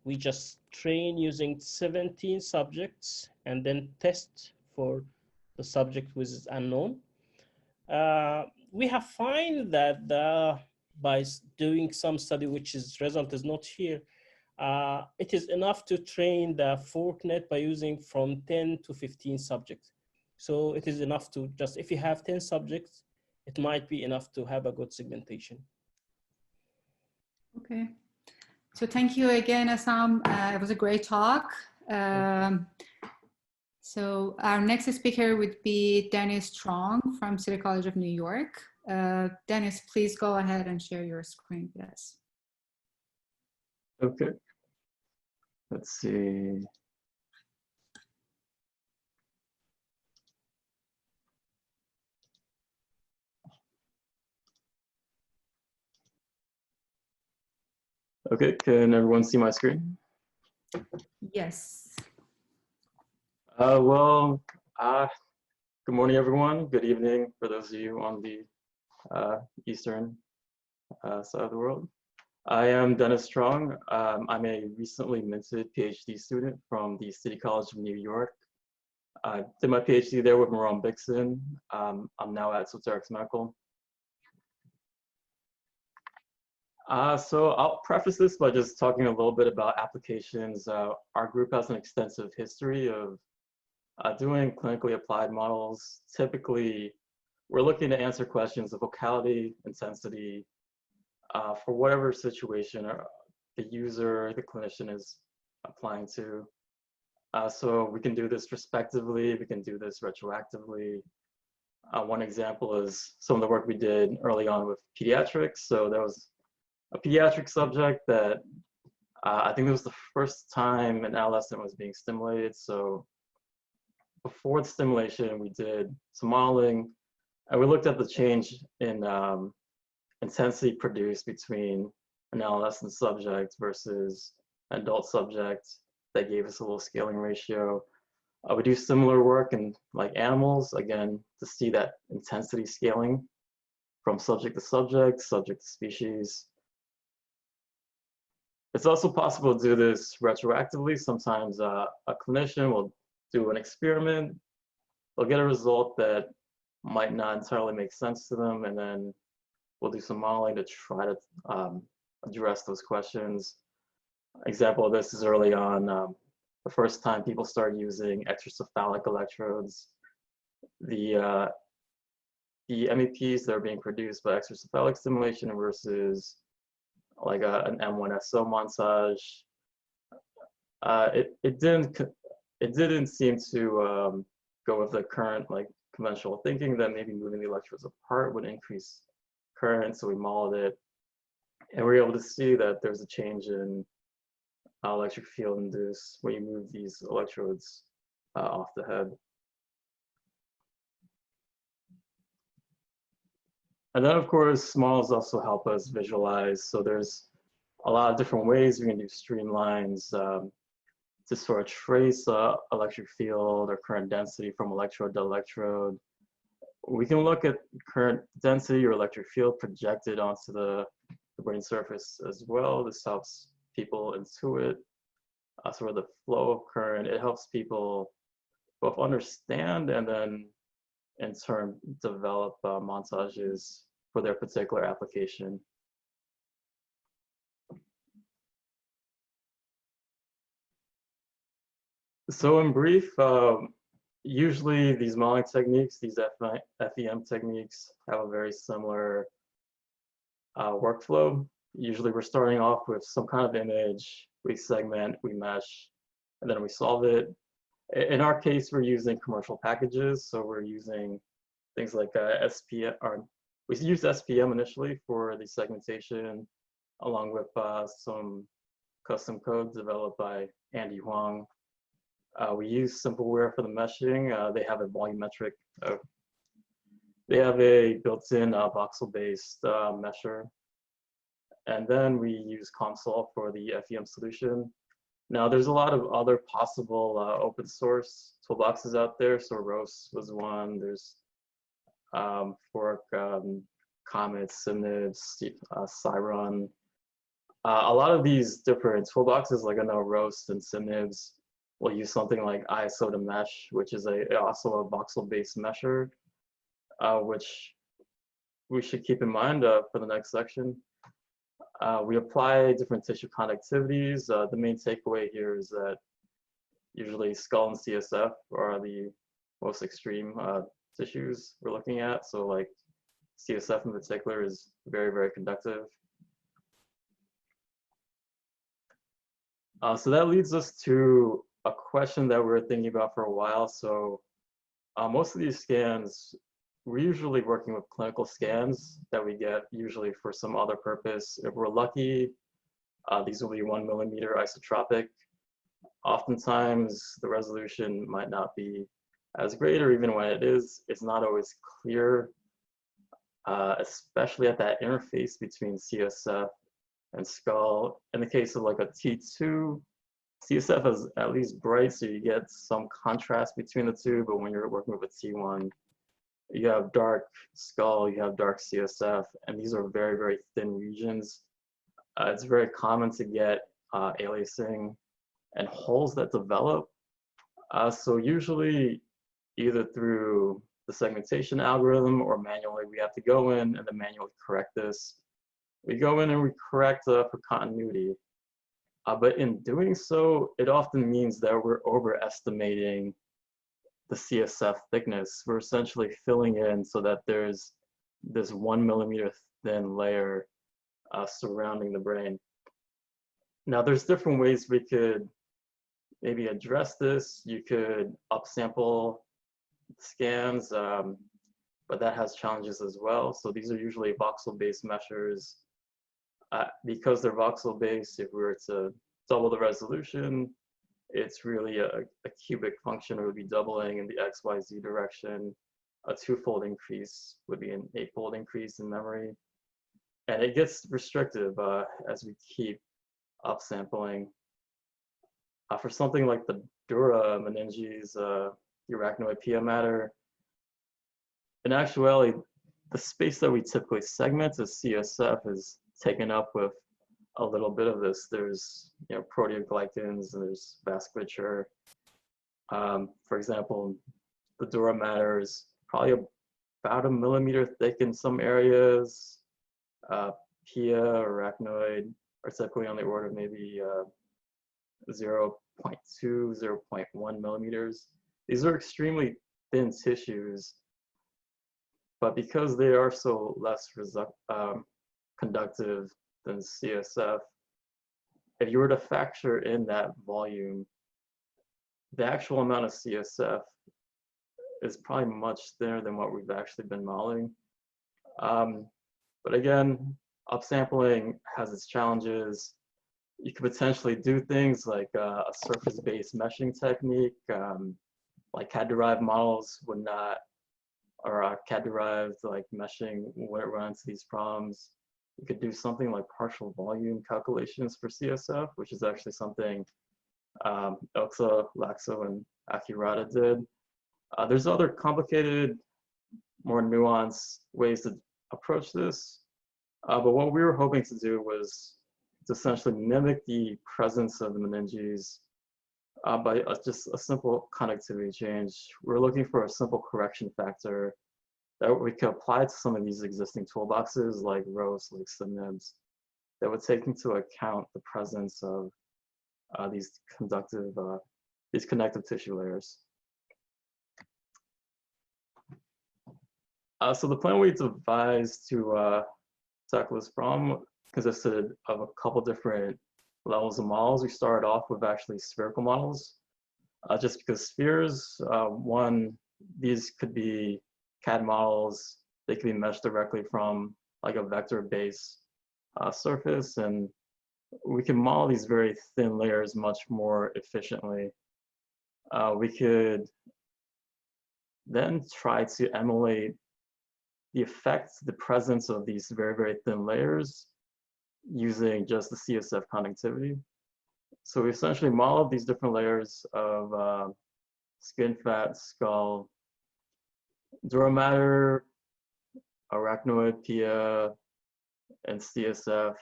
we just train using 17 subjects and then test for the subject which is unknown. We have found that by doing some study, which is result is not here, it is enough to train the SubForkNet by using from 10 to 15 subjects. So it is enough to just, if you have 10 subjects, it might be enough to have a good segmentation. Okay. So thank you again, Essam. It was a great talk. So our next speaker would be Dennis Strong from City College of New York. Dennis, please go ahead and share your screen with us. Okay. Let's see. Okay, can everyone see my screen? Yes. Good morning, everyone. Good evening for those of you on the eastern side of the world. I am Dennis Strong. I'm a recently minted PhD student from the City College of New York. I did my PhD there with Maron Bixon. I'm now at Soteryx Medical. So I'll preface this by just talking a little bit about applications. Our group has an extensive history of doing clinically applied models. Typically, we're looking to answer questions of locality, intensity, for whatever situation the user, the clinician is applying to. So we can do this prospectively, we can do this retroactively. One example is some of the work we did early on with pediatrics. So there was a pediatric subject that I think it was the first time an adolescent was being stimulated. So before the stimulation, we did some modeling, and we looked at the change in intensity produced between an adolescent subject versus an adult subject. That gave us a little scaling ratio. We do similar work in like animals, again, to see that intensity scaling from subject to subject, subject to species. It's also possible to do this retroactively. Sometimes a clinician will do an experiment, they'll get a result that might not entirely make sense to them, and then we'll do some modeling to try to address those questions. Example of this is early on, the first time people started using extracephalic electrodes. The MEPs that are being produced by extracephalic stimulation versus like an M1SO montage. It didn't seem to go with the current like conventional thinking that maybe moving the electrodes apart would increase current. So we modeled it, and we were able to see that there's a change in electric field induced when you move these electrodes off the head. And then, of course, models also help us visualize. So there's a lot of different ways we can do streamlines to sort of trace electric field or current density from electrode to electrode. We can look at current density or electric field projected onto the brain surface as well. This helps people intuit sort of the flow of current. It helps people both understand and then in turn develop montages for their particular application. So in brief, usually these modeling techniques, these FEM techniques have a very similar workflow. Usually we're starting off with some kind of image, we segment, we mesh, and then we solve it. In our case, we're using commercial packages. So we're using things like SPM, or we used SPM initially for the segmentation, along with some custom code developed by Andy Huang. We use Simpleware for the meshing. They have a volumetric, they have a built-in voxel-based mesher. And then we use Console for the FEM solution. Now, there's a lot of other possible open source toolboxes out there. So ROS was one. There's Fork, Comet, Symnibs, Cyron. A lot of these different toolboxes, like I know ROS and Symnibs, will use something like ISO to mesh, which is also a voxel-based mesher, which we should keep in mind for the next section. We apply different tissue conductivities. The main takeaway here is that usually skull and CSF are the most extreme tissues we're looking at. So like CSF in particular is very, very conductive. So that leads us to a question that we're thinking about for a while. So most of these scans, we're usually working with clinical scans that we get usually for some other purpose. If we're lucky, these will be 1 millimeter isotropic. Oftentimes the resolution might not be as great, or even when it is, it's not always clear, especially at that interface between CSF and skull. In the case of like a T2, CSF is at least bright, so you get some contrast between the two, but when you're working with a T1, you have dark skull, you have dark CSF, and these are very, very thin regions. It's very common to get aliasing and holes that develop. So usually either through the segmentation algorithm or manually, we have to go in and then manually correct this. We go in and we correct for continuity. But in doing so, it often means that we're overestimating the CSF thickness. We're essentially filling in so that there's this 1 millimeter thin layer surrounding the brain. Now, there's different ways we could maybe address this. You could upsample scans, but that has challenges as well. So these are usually voxel-based meshers. Because they're voxel-based, if we were to double the resolution, it's really a cubic function. It would be doubling in the XYZ direction. A twofold increase would be an eightfold increase in memory. And it gets restrictive as we keep upsampling. For something like the dura meninges, the arachnoid pia matter, in actuality, the space that we typically segment as CSF is taken up with a little bit of this. There's proteoglycans and there's vasculature. For example, the dura matter is probably about 1 millimeter thick in some areas. Pia, arachnoid are typically on the order of maybe 0.2, 0.1 millimeters. These are extremely thin tissues, but because they are so less conductive than CSF, if you were to factor in that volume, the actual amount of CSF is probably much thinner than what we've actually been modeling. But again, upsampling has its challenges. You could potentially do things like a surface-based meshing technique, like CAD-derived models would not, or CAD-derived like meshing wouldn't run into these problems. You could do something like partial volume calculations for CSF, which is actually something Elsa, Laxo, and Akirata did. There's other complicated, more nuanced ways to approach this. But what we were hoping to do was to essentially mimic the presence of the meninges by just a simple conductivity change. We're looking for a simple correction factor that we could apply to some of these existing toolboxes like ROS, like Symnibs, that would take into account the presence of these connective tissue layers. So the plan we devised to tackle this problem consisted of a couple different levels of models. We started off with actually spherical models, just because spheres, one, these could be CAD models. They could be meshed directly from like a vector-based surface, and we can model these very thin layers much more efficiently. We could then try to emulate the effect, the presence of these very, very thin layers using just the CSF conductivity. So we essentially modeled these different layers of skin, fat, skull, dura matter, arachnoid, pia, and CSF,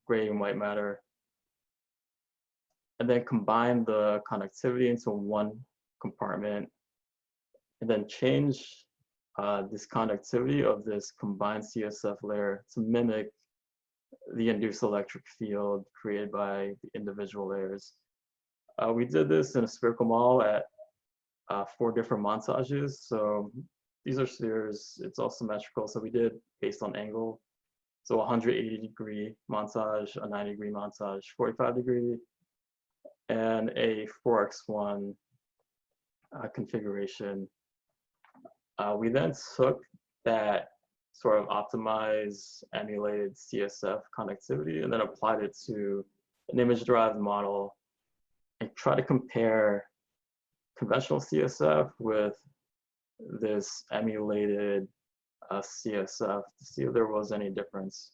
gray and white matter, and then combine the conductivity into one compartment, and then change this conductivity of this combined CSF layer to mimic the induced electric field created by the individual layers. We did this in a spherical model at 4 different montages. So these are spheres, it's all symmetrical. So we did based on angle. So 180-degree montage, a 90-degree montage, 45-degree, and a 4x1 configuration. We then took that sort of optimized, emulated CSF conductivity and then applied it to an image-derived model and try to compare conventional CSF with this emulated CSF to see if there was any difference.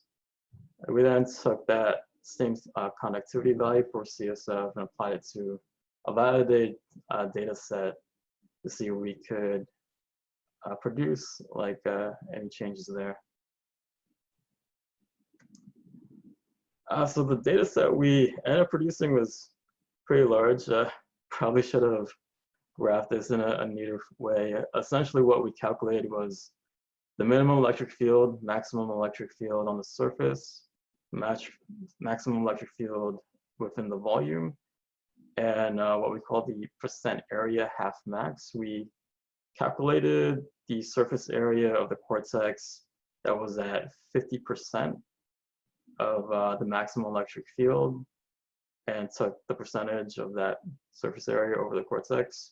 We then took that same conductivity value for CSF and applied it to a validated data set to see if we could produce like any changes there. So the data set we ended up producing was pretty large. Probably should have graphed this in a neater way. Essentially what we calculated was the minimum electric field, maximum electric field on the surface, maximum electric field within the volume, and what we call the percent area half max. We calculated the surface area of the cortex that was at 50% of the maximum electric field and took the percentage of that surface area over the cortex.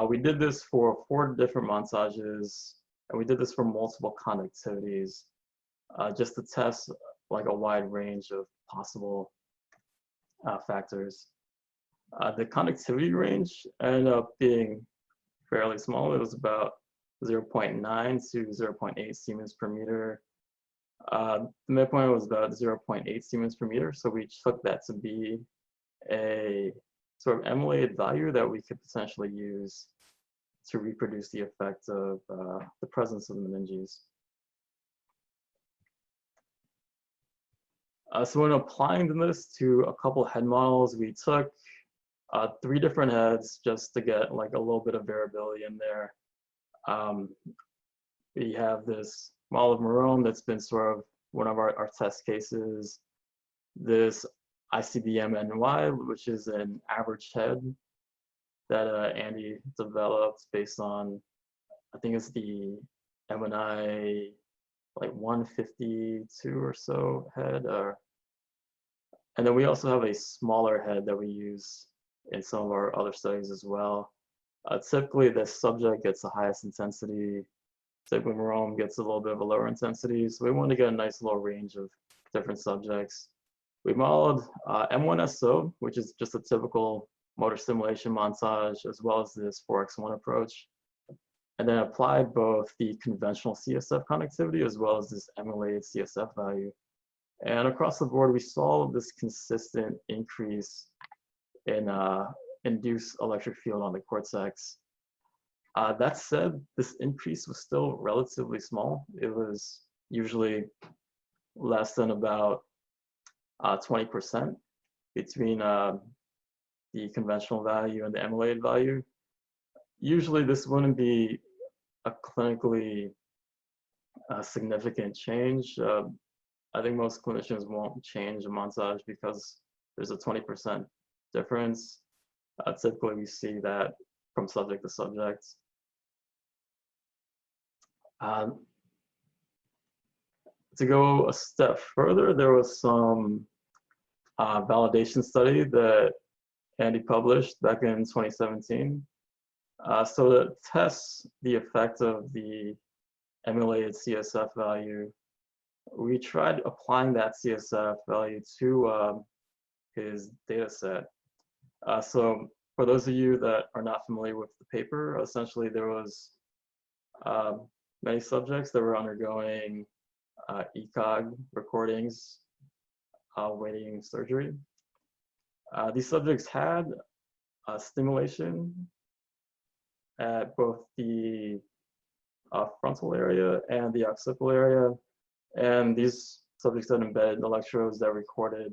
We did this for 4 different montages, and we did this for multiple conductivities, just to test like a wide range of possible factors. The conductivity range ended up being fairly small. It was about 0.9 to 0.8 Siemens per meter. The midpoint was about 0.8 Siemens per meter, so we took that to be a sort of emulated value that we could potentially use to reproduce the effect of the presence of the meninges. So when applying this to a couple head models, we took 3 different heads just to get like a little bit of variability in there. We have this model of Marome that's been sort of one of our test cases. This ICBM-NY, which is an average head that Andy developed based on, I think it's the MNI like 152 or so head. And then we also have a smaller head that we use in some of our other studies as well. Typically, the subject gets the highest intensity. Typically, Marome gets a little bit of a lower intensity. So we want to get a nice little range of different subjects. We modeled M1SO, which is just a typical motor stimulation montage, as well as this 4x1 approach, and then applied both the conventional CSF conductivity as well as this emulated CSF value. And across the board, we saw this consistent increase in induced electric field on the cortex. That said, this increase was still relatively small. It was usually less than about 20% between the conventional value and the emulated value. Usually this wouldn't be a clinically significant change. I think most clinicians won't change a montage because there's a 20% difference. Typically we see that from subject to subject. to go a step further, there was some validation study that Andy published back in 2017. So to test the effect of the emulated CSF value, we tried applying that CSF value to his data set. So for those of you that are not familiar with the paper, essentially there was many subjects that were undergoing ECOG recordings awaiting surgery. These subjects had stimulation at both the frontal area and the occipital area, and these subjects had embedded electrodes that recorded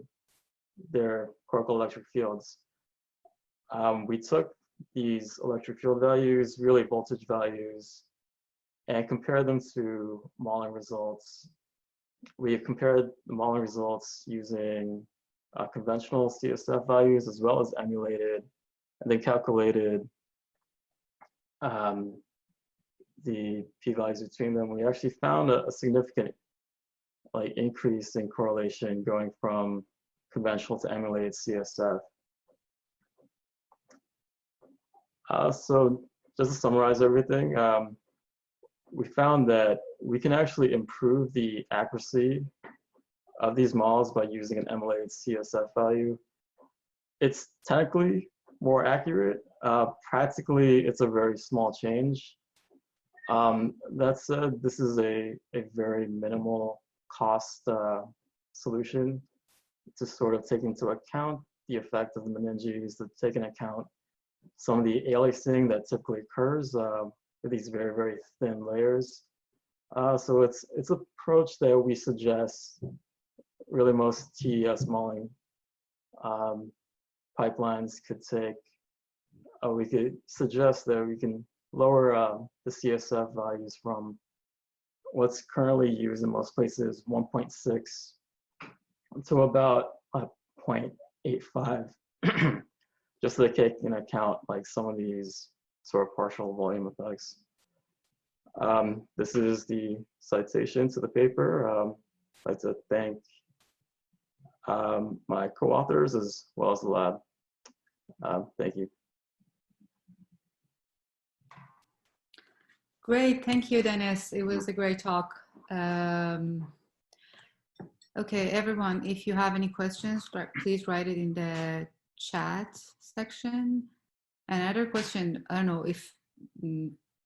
their cortical electric fields. We took these electric field values, really voltage values, and compared them to modeling results. We have compared the modeling results using conventional CSF values as well as emulated, and then calculated the p-values between them. We actually found a significant increase in correlation going from conventional to emulated CSF. So just to summarize everything, we found that we can actually improve the accuracy of these models by using an emulated CSF value. It's technically more accurate. Practically, it's a very small change. That said, this is a very minimal cost solution to sort of take into account the effect of the meninges, to take into account some of the aliasing that typically occurs with these very, very thin layers. So it's an approach that we suggest really most TES modeling pipelines could take. We could suggest that we can lower the CSF values from what's currently used in most places, 1.6 to about 0.85, just to take into account some of these sort of partial volume effects. This is the citation to the paper. I'd like to thank my co-authors as well as the lab. Thank you. Great, thank you, Dennis. It was a great talk. Okay, everyone, if you have any questions, please write it in the chat section. Another question, I don't know if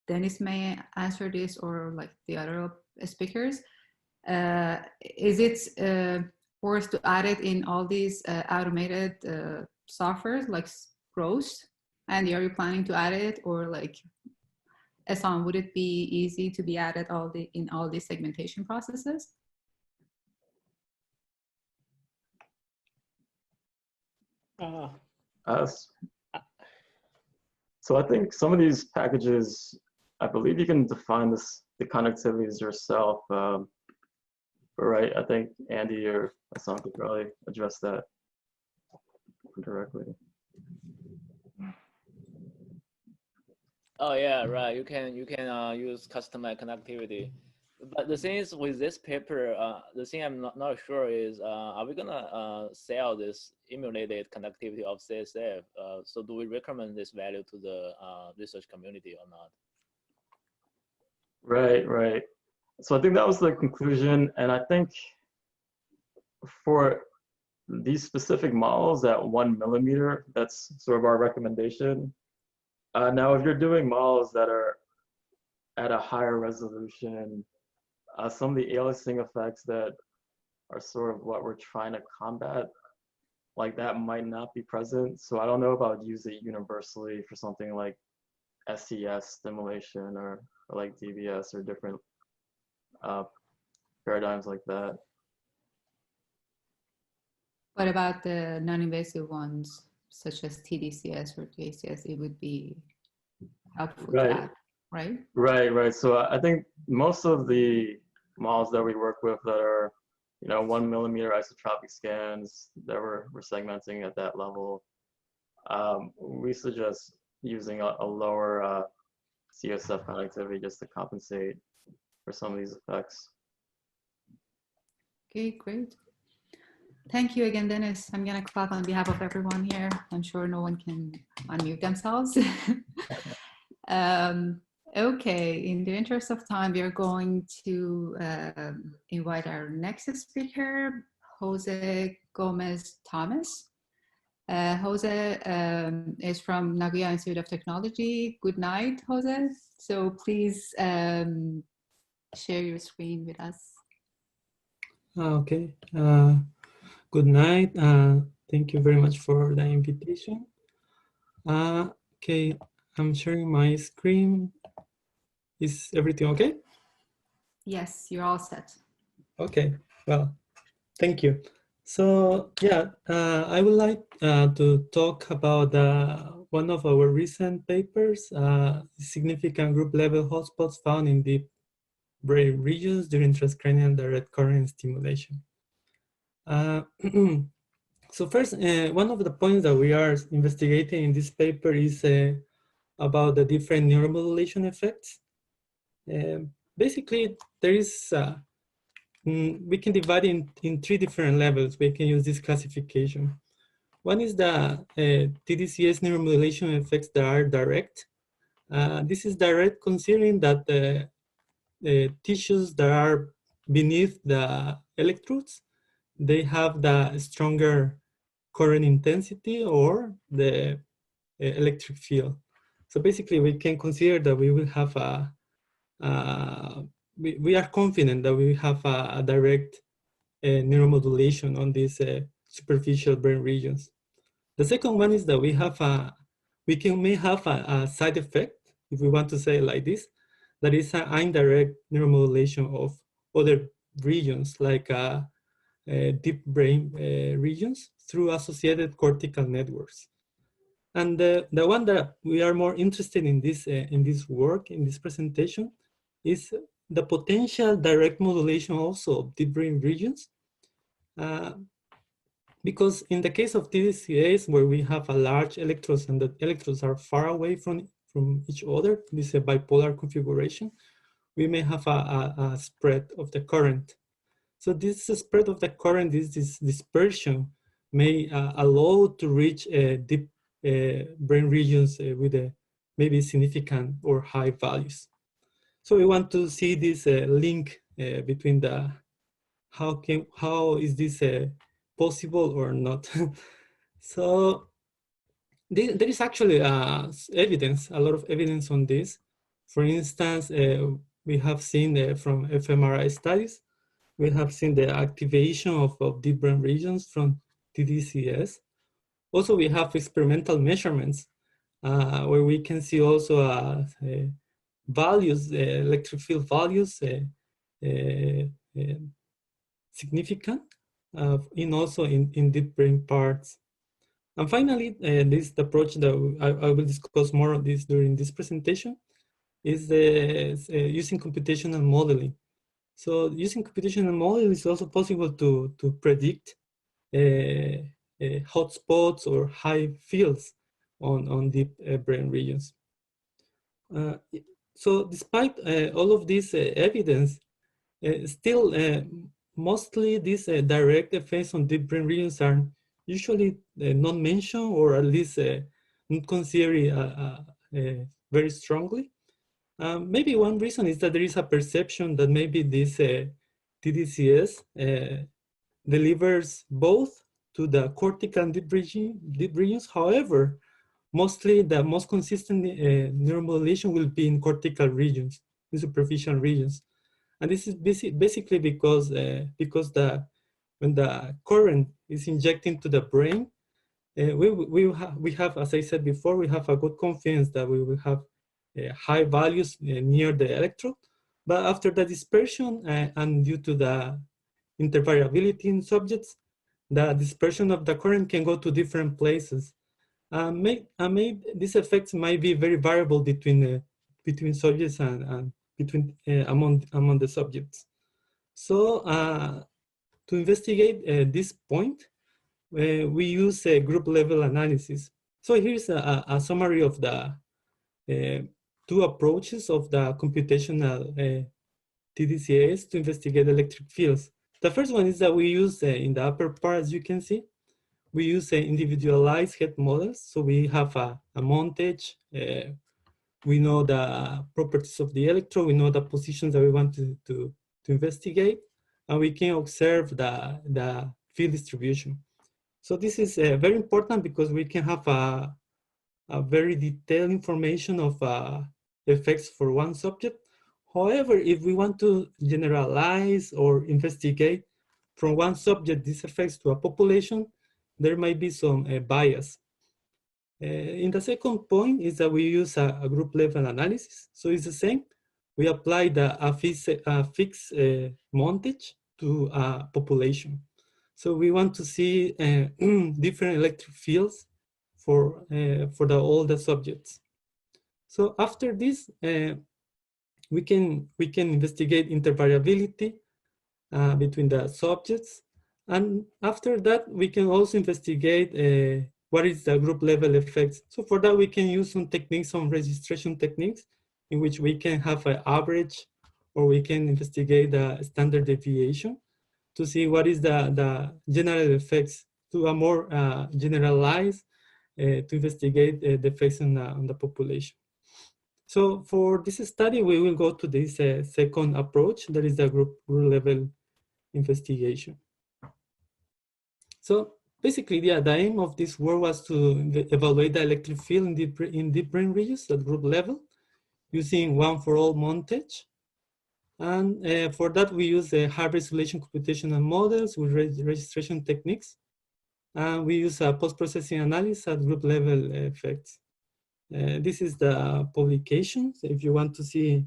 Dennis may answer this or the other speakers. Is it forced to add it in all these automated softwares like Gross? And are you planning to add it, or Essam, would it be easy to be added in all these segmentation processes? So I think some of these packages, I believe you can define the connectivities yourself. But right, I think Andy or Essam could probably address that directly. Oh yeah, right. You can use customized connectivity. But the thing is, with this paper, the thing I'm not sure is, are we gonna sell this emulated connectivity of CSF? So do we recommend this value to the research community or not? Right, right. So I think that was the conclusion, and I think for these specific models at 1 millimeter, that's sort of our recommendation. Now, if you're doing models that are at a higher resolution, some of the aliasing effects that are sort of what we're trying to combat, that might not be present. So I don't know about using it universally for something like SES stimulation or DBS or different paradigms like that. What about the non-invasive ones, such as TDCS or TACS? It would be helpful to add, right? Right. So I think most of the models that we work with that are, 1 millimeter isotropic scans that we're segmenting at that level, we suggest using a lower CSF connectivity just to compensate for some of these effects. Okay, great. Thank you again, Dennis. I'm going to clap on behalf of everyone here. I'm sure no one can unmute themselves. Okay, in the interest of time, we are going to invite our next speaker, Jose Gomez Thomas. Jose is from Nagoya Institute of Technology. Good night, Jose. So please share your screen with us. Okay. Good night. Thank you very much for the invitation. Okay, I'm sharing my screen. Is everything okay? Yes, you're all set. Okay, well, thank you. So yeah, I would like to talk about one of our recent papers, significant group level hotspots found in deep brain regions during transcranial direct current stimulation. So first, one of the points that we are investigating in this paper is about the different neuromodulation effects. Basically, there is, we can divide in three different levels. We can use this classification. One is the TDCS neuromodulation effects that are direct. This is direct considering that the tissues that are beneath the electrodes, they have the stronger current intensity or the electric field. So basically we can consider that we will have we are confident that we have a direct neuromodulation on these superficial brain regions. The second one is that we have may have a side effect, if we want to say it like this, that is an indirect neuromodulation of other regions like deep brain regions through associated cortical networks. And the one that we are more interested in this work, in this presentation, is the potential direct modulation also of deep brain regions. Because in the case of TDCAs, where we have a large electrodes and the electrodes are far away from each other, this is a bipolar configuration, we may have a spread of the current. So this spread of the current, this dispersion, may allow to reach deep brain regions with maybe significant or high values. So we want to see this link between the how is this possible or not. So there is actually evidence, a lot of evidence on this. For instance, we have seen from fMRI studies, we have seen the activation of deep brain regions from TDCS. Also, we have experimental measurements where we can see also values, electric field values, significant, also in deep brain parts. And finally, this approach that I will discuss more of this during this presentation is using computational modeling. So using computational modeling is also possible to predict hotspots or high fields on deep brain regions. So despite all of this evidence, still mostly these direct effects on deep brain regions are usually not mentioned, or at least not considered very strongly. Maybe one reason is that there is a perception that maybe this TDCS delivers both to the cortical and deep regions. However, mostly the most consistent neuromodulation will be in cortical regions, in superficial regions. And this is basically because when the current is injected into the brain, we have, as I said before, we have a good confidence that we will have high values near the electrode. But after the dispersion and due to the intervariability in subjects, the dispersion of the current can go to different places. These effects might be very variable between subjects and among the subjects. So to investigate this point, we use a group level analysis. So here's a summary of the two approaches of the computational TDCAs to investigate electric fields. The first one is that we use in the upper part, as you can see, we use individualized head models. So we have a montage. We know the properties of the electrode. We know the positions that we want to investigate. And we can observe the field distribution. So this is very important because we can have a very detailed information of effects for one subject. However, if we want to generalize or investigate from one subject these effects to a population, there might be some bias. In the second point is that we use a group level analysis. So it's the same. We apply a fixed montage to a population. So we want to see different electric fields for all the subjects. So after this, we can investigate intervariability between the subjects, and after that we can also investigate what is the group level effects. So for that we can use some techniques, some registration techniques, in which we can have an average, or we can investigate the standard deviation to see what is the general effects, to a more generalized to investigate the effects on the population. So for this study, we will go to this second approach, that is the group level investigation. So basically, yeah, the aim of this work was to evaluate the electric field in deep brain regions at group level using one-for-all montage. And for that, we use the high resolution computational models with registration techniques. And we use a post-processing analysis at group level effects. This is the publication. So if you want to see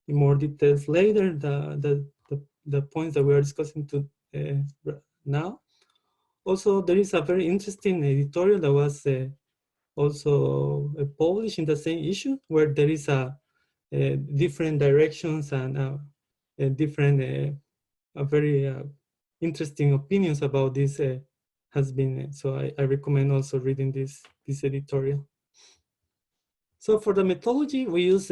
in more details later, the points that we are discussing now. Also, there is a very interesting editorial that was also published in the same issue, where there is different directions and different very interesting opinions about this has been. So I recommend also reading this editorial. So for the methodology, we use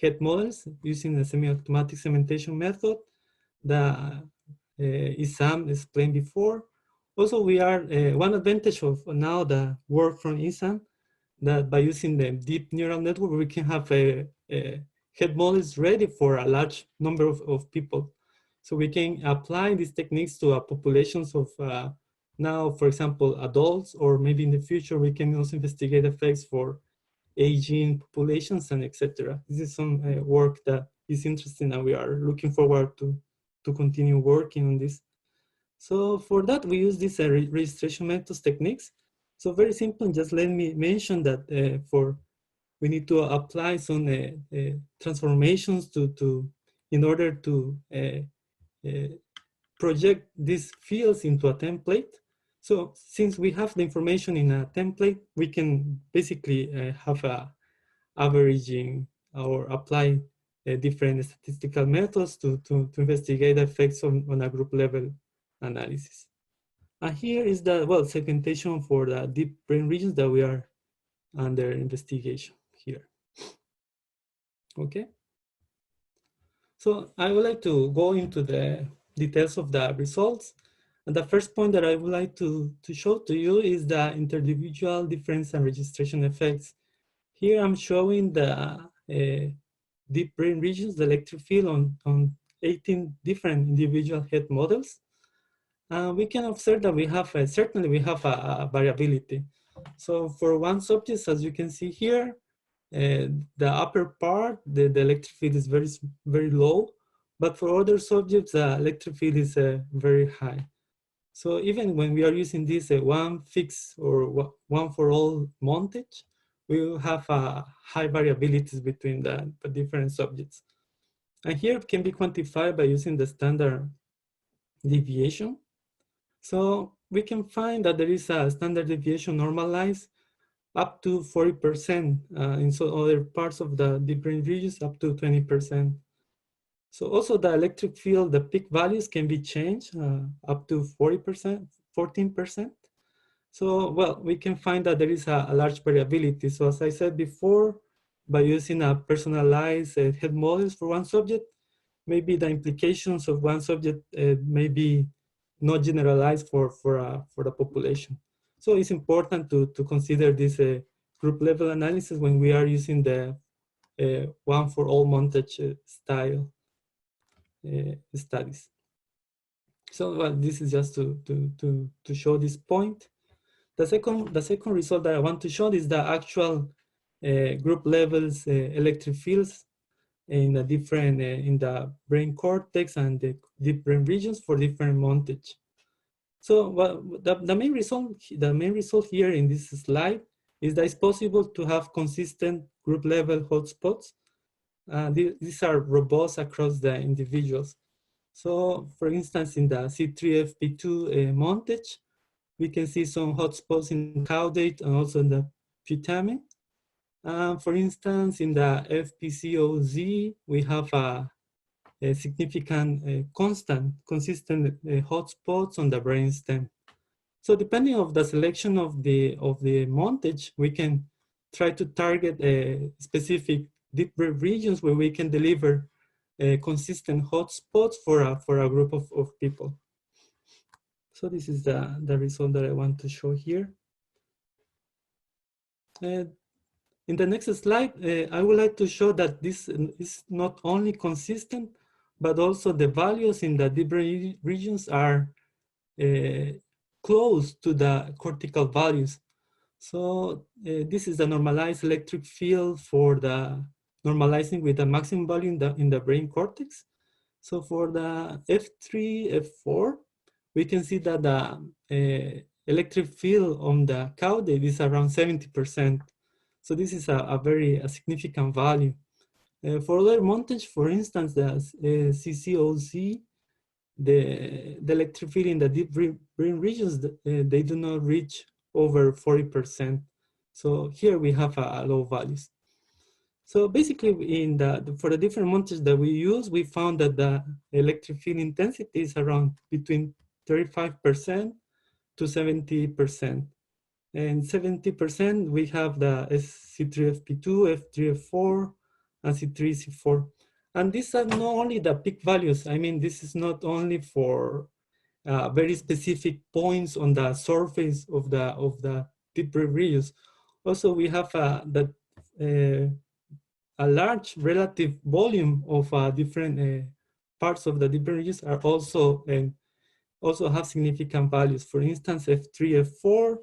head models using the semi-automatic segmentation method that Essam explained before. Also, we are one advantage of now the work from Essam, that by using the deep neural network, we can have head models ready for a large number of people. So we can apply these techniques to populations of now, for example, adults, or maybe in the future, we can also investigate effects for aging populations and etc. This is some work that is interesting, and we are looking forward to continue working on this. So for that, we use these registration methods techniques. So very simple, just let me mention that we need to apply some transformations in order to project these fields into a template. So since we have the information in a template, we can basically have a averaging or apply different statistical methods to investigate effects on a group level analysis. And here is the segmentation for the deep brain regions that we are under investigation here. Okay. So I would like to go into the details of the results. And the first point that I would like to show to you is the interindividual difference and registration effects. Here I'm showing the deep brain regions, the electric field on 18 different individual head models. We can observe that we have certainly we have a variability. So for one subject, as you can see here, the upper part, the electric field is very low, but for other subjects, the electric field is very high. So even when we are using this one fixed or one for all montage, we will have high variabilities between the different subjects. And here it can be quantified by using the standard deviation. So we can find that there is a standard deviation normalized up to 40%, in some other parts of the deep brain regions up to 20%. So also the electric field, the peak values can be changed up to 40%, 14%. So, well, we can find that there is a large variability. So as I said before, by using a personalized head models for one subject, maybe the implications of one subject may be not generalized for the population. So it's important to consider this group level analysis when we are using the one for all montage style studies. So well, this is just to show this point. The second result that I want to show is the actual group levels electric fields in the different in the brain cortex and the different regions for different montage. So the main result here in this slide is that it's possible to have consistent group level hotspots. These are robust across the individuals. So for instance, in the C3FP2 montage, we can see some hotspots in the caudate and also in the putamen. For instance, in the FPCOZ, we have a significant, consistent hotspots on the brainstem. So depending on the selection of the montage, we can try to target specific deep brain regions where we can deliver consistent hotspots for a group of people. So this is the result that I want to show here. In the next slide, I would like to show that this is not only consistent, but also the values in the deep brain regions are close to the cortical values. So this is the normalized electric field for the normalizing with the maximum value in the brain cortex. So for the F3, F4, we can see that the electric field on the caudate is around 70%. So this is a very significant value. For other montage, for instance, the CCOZ, the electric field in the deep brain regions, they do not reach over 40%. So here we have low values. So basically, for the different montages that we use, we found that the electric field intensity is around between 35% to 70%. And 70%, we have the C3FP2, F3F4, and C3C4. And these are not only the peak values. I mean, this is not only for very specific points on the surface of the deep brain regions. Also, we have a large relative volume of different parts of the deep brain regions are also have significant values. For instance, F3, F4,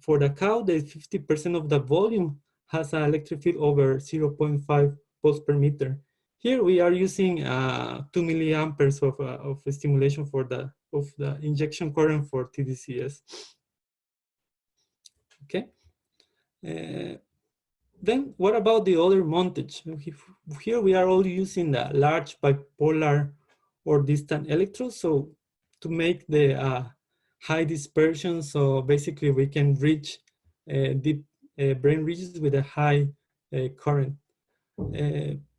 for the caudate, 50% of the volume has an electric field over 0.5 volts per meter. Here we are using 2 milliamperes of stimulation for the injection current for TDCS. Okay. Then what about the other montage? Here we are all using the large bipolar or distant electrodes, so to make the high dispersion, so basically we can reach deep brain regions with a high current.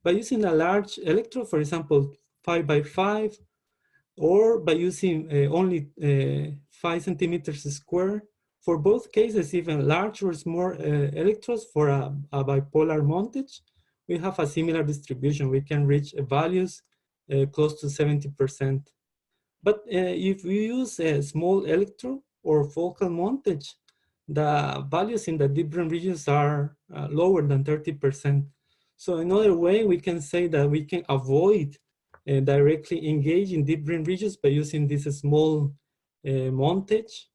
By using a large electrode, for example, 5 by 5, or by using only 5 centimeters square, for both cases, even large or small electrodes for a bipolar montage, we have a similar distribution. We can reach values close to 70%. But if we use a small electrode or focal montage, the values in the deep brain regions are lower than 30%. So another way we can say that we can avoid directly engage in deep brain regions by using this small montage,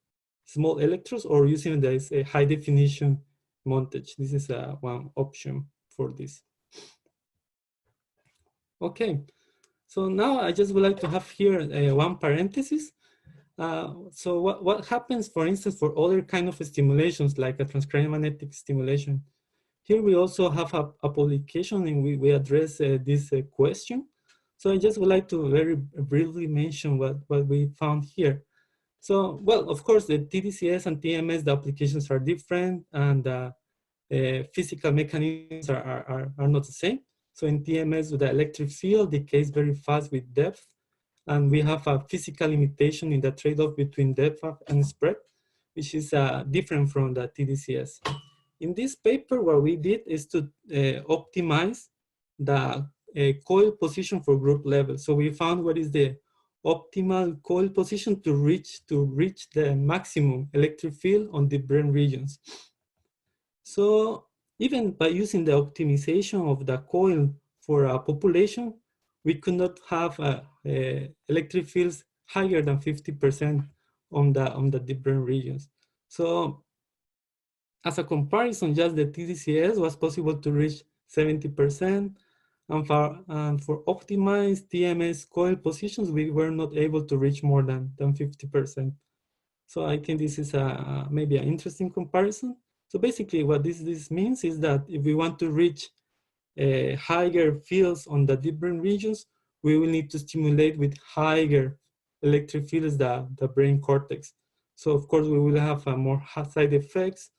small electrodes, or using this high definition montage. This is one option for this. Okay, so now I just would like to have here one parenthesis. So what happens, for instance, for other kind of stimulations like a transcranial magnetic stimulation? Here we also have a publication and we address this question. So I just would like to very briefly mention what we found here. So, well, of course, the TDCS and TMS, the applications are different and physical mechanisms are not the same. So in TMS, the electric field decays very fast with depth, and we have a physical limitation in the trade-off between depth and spread, which is different from the TDCS. In this paper, what we did is to optimize the coil position for group level. So we found what is the optimal coil position to reach the maximum electric field on different regions. So even by using the optimization of the coil for a population, we could not have electric fields higher than 50% on the different regions. So as a comparison, just the TDCS was possible to reach 70%, and for optimized TMS coil positions, we were not able to reach more than 50%. So I think this is maybe an interesting comparison. So basically what this means is that if we want to reach higher fields on the different regions, we will need to stimulate with higher electric fields the brain cortex. So of course we will have more side effects,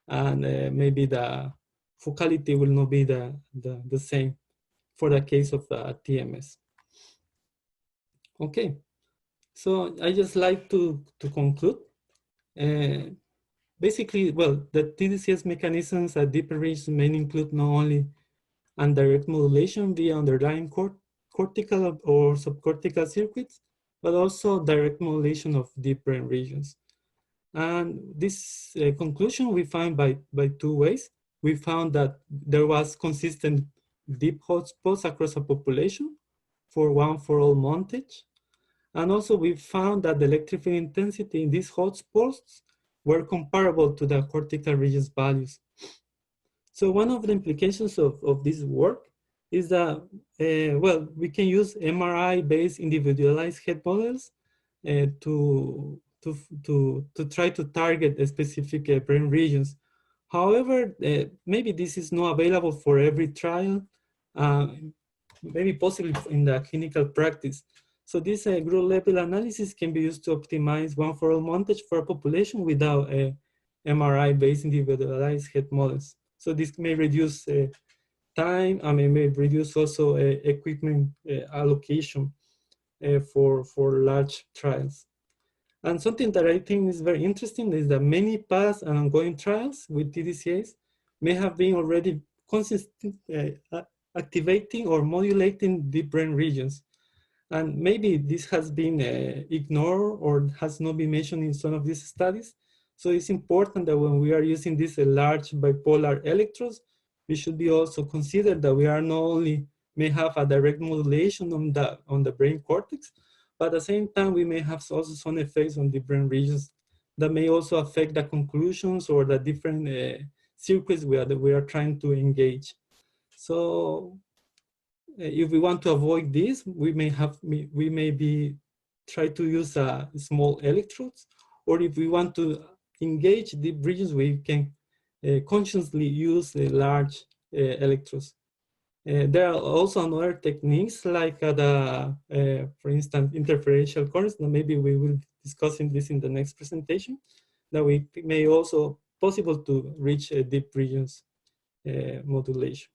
and maybe the focality will not be the same for the case of the TMS. Okay, so I just like to conclude. Basically, well, the TDCS mechanisms at deeper regions may include not only indirect modulation via underlying cortical or subcortical circuits, but also direct modulation of different regions. And this conclusion we find by two ways. We found that there was consistent deep hotspots across a population for one-for-all montage. And also we found that the electric field intensity in these hotspots were comparable to the cortical region's values. So one of the implications of this work is that, well, we can use MRI-based individualized head models to try to target specific brain regions. However, maybe this is not available for every trial, maybe possibly in the clinical practice. So this group level analysis can be used to optimize one-for-all montage for a population without MRI-based individualized head models. So this may reduce time, may reduce also equipment allocation for large trials. And something that I think is very interesting is that many past and ongoing trials with TDCAs may have been already consistent activating or modulating deep brain regions. And maybe this has been ignored or has not been mentioned in some of these studies. So it's important that when we are using these large bipolar electrodes, we should be also consider that we are not only may have a direct modulation on the brain cortex, but at the same time, we may have also some effects on different regions that may also affect the conclusions or the different circuits that we are trying to engage. So if we want to avoid this, we may try to use small electrodes, or if we want to engage deep regions, we can consciously use large electrodes. There are also other techniques like for instance, interferential currents. That maybe we will discuss this in the next presentation. That we may also possible to reach deep regions modulation.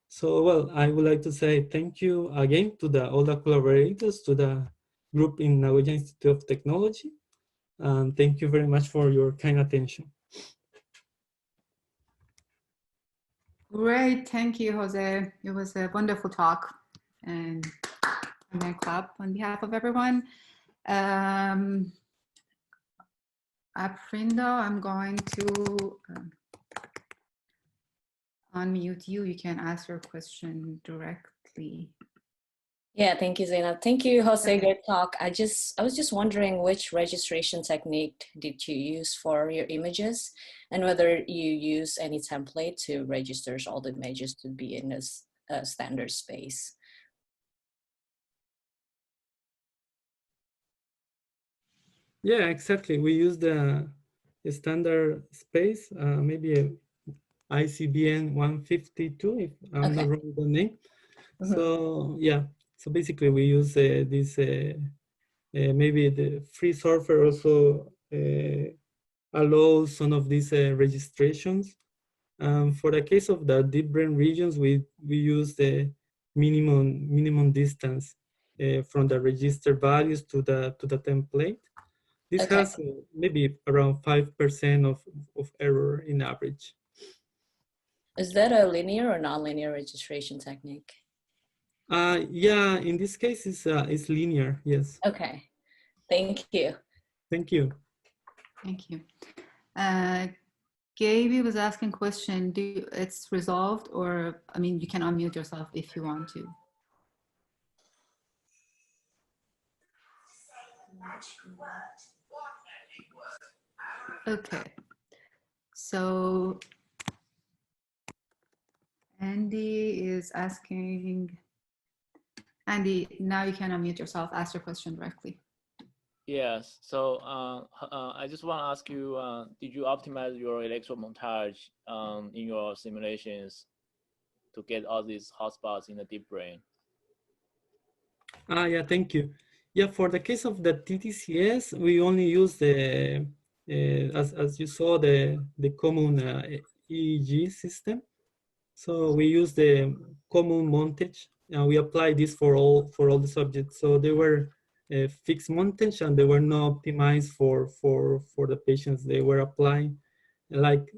So, well, I would like to say thank you again to all the collaborators, to the group in Nagoya Institute of Technology, and thank you very much for your kind attention. Great, thank you, Jose. It was a wonderful talk, and I'm going to clap on behalf of everyone. Aprindo, I'm going to unmute you. You can ask your question directly. Yeah, thank you, Zainab. Thank you, Jose. Great talk. I was just wondering which registration technique did you use for your images, and whether you use any template to register all the images to be in this standard space. Yeah, exactly. We use the standard space, maybe a ICBN 152, if I'm not wrong with the name. So yeah, so basically we use this, maybe the free software also allows some of these registrations. For the case of the deep brain regions, we use the minimum distance from the register values to the template. This has maybe around 5% of error in average. Is that a linear or non-linear registration technique? Yeah, in this case, it's linear, yes. Okay, thank you. Thank you. Thank you. Gaby was asking question, it's resolved, or, I mean, you can unmute yourself if you want to. Okay, so Andy is asking, Andy, now you can unmute yourself, ask your question directly. Yes, so I just want to ask you, did you optimize your electrode montage in your simulations to get all these hotspots in the deep brain? Yeah, thank you. Yeah, for the case of the TTCS, we only use the, as you saw, the common EEG system. So we use the common montage, and we apply this for all the subjects. So they were fixed montage, and they were not optimized for the patients. They were applying like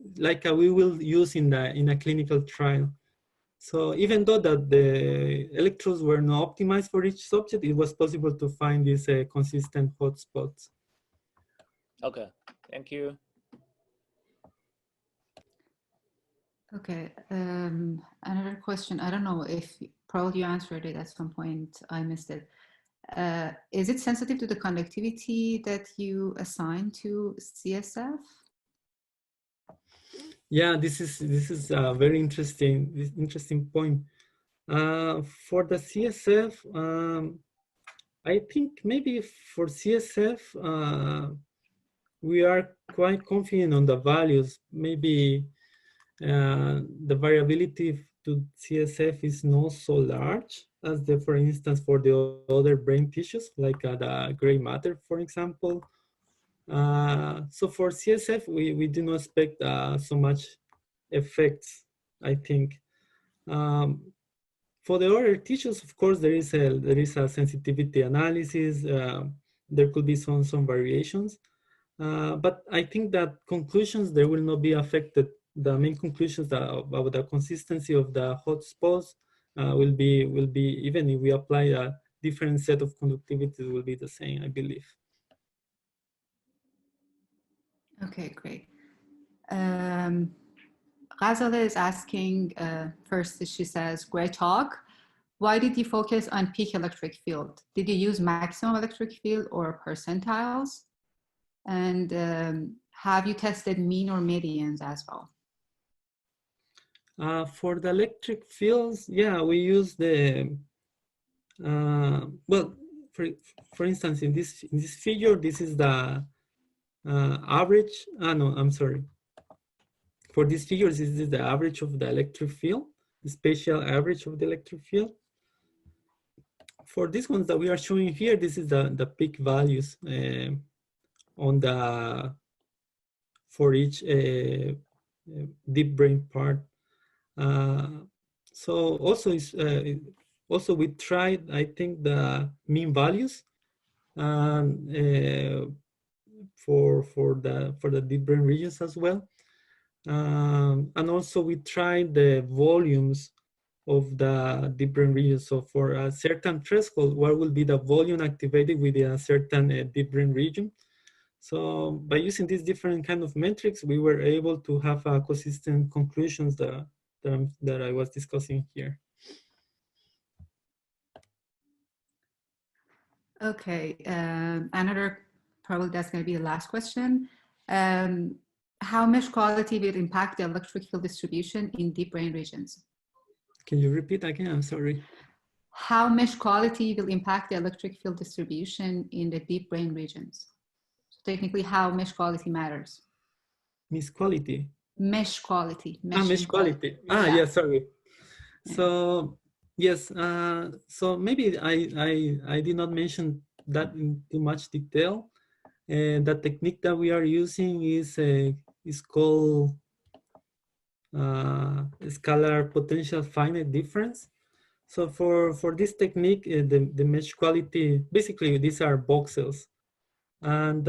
we will use in a clinical trial. So even though that the electrodes were not optimized for each subject, it was possible to find these consistent hotspots. Okay, thank you. Okay, another question. I don't know if probably you answered it at some point. I missed it. Is it sensitive to the conductivity that you assign to CSF? Yeah, this is a very interesting point. For the CSF, I think maybe for CSF, we are quite confident on the values. Maybe the variability to CSF is not so large as for instance, for the other brain tissues, like the gray matter, for example. So for CSF, we do not expect so much effects, I think. For the other tissues, of course, there is a sensitivity analysis. There could be some variations. But I think that conclusions, there will not be affected. The main conclusions about the consistency of the hotspots will be, even if we apply a different set of conductivities, will be the same, I believe. Okay, great. Ghazala is asking, first she says, great talk. Why did you focus on peak electric field? Did you use maximum electric field or percentiles? And have you tested mean or medians as well? For the electric fields, yeah, we use the, well, for instance, in this figure, this is the average, no, I'm sorry. For these figures, this is the average of the electric field, the spatial average of the electric field. For these ones that we are showing here, this is the peak values on the, for each deep brain part. So also is also we tried, I think, the mean values for the deep brain regions as well, and also we tried the volumes of the deep brain regions. So for a certain threshold, what will be the volume activated within a certain deep brain region? So by using these different kind of metrics, we were able to have consistent conclusions that I was discussing here. Okay, another, probably that's going to be the last question. How mesh quality will impact the electric field distribution in deep brain regions? Can you repeat again? I'm sorry. How mesh quality will impact the electric field distribution in the deep brain regions? So technically, how mesh quality matters. Mesh quality. Mesh quality. Mesh quality. Yeah, sorry. Yeah. So yes, so maybe I did not mention that in too much detail. The technique that we are using is called scalar potential finite difference. So for this technique, the mesh quality, basically these are voxels, and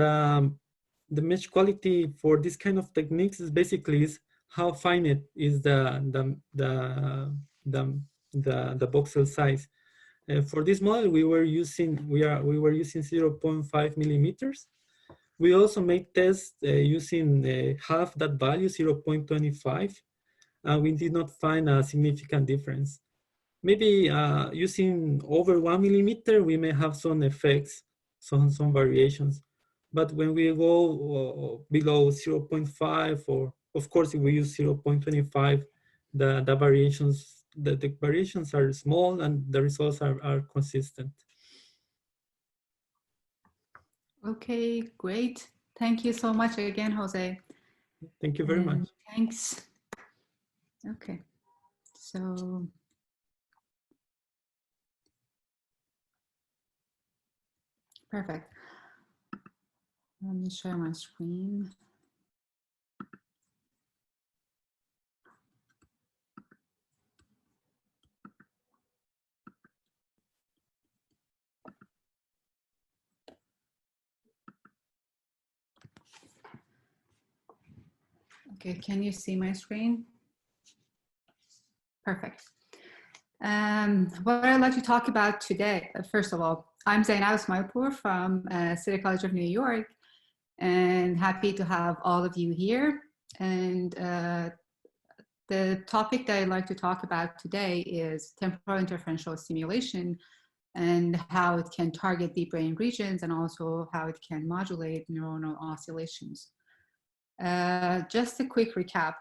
the mesh quality for this kind of techniques is basically how finite is the voxel size. For this model, we were using 0.5 millimeters. We also made tests using half that value, 0.25, and we did not find a significant difference. Maybe using over 1 millimeter, we may have some effects, some variations. But when we go below 0.5, or of course, if we use 0.25, the variations are small and the results are consistent. Okay, great. Thank you so much again, Jose. Thank you very much. Thanks. Okay, so perfect. Let me share my screen. Okay, can you see my screen? Perfect. What I'd like to talk about today, first of all, I'm Zainab Ismailpour from City College of New York, and happy to have all of you here. And the topic that I'd like to talk about today is temporal interferential stimulation and how it can target deep brain regions and also how it can modulate neuronal oscillations. Just a quick recap.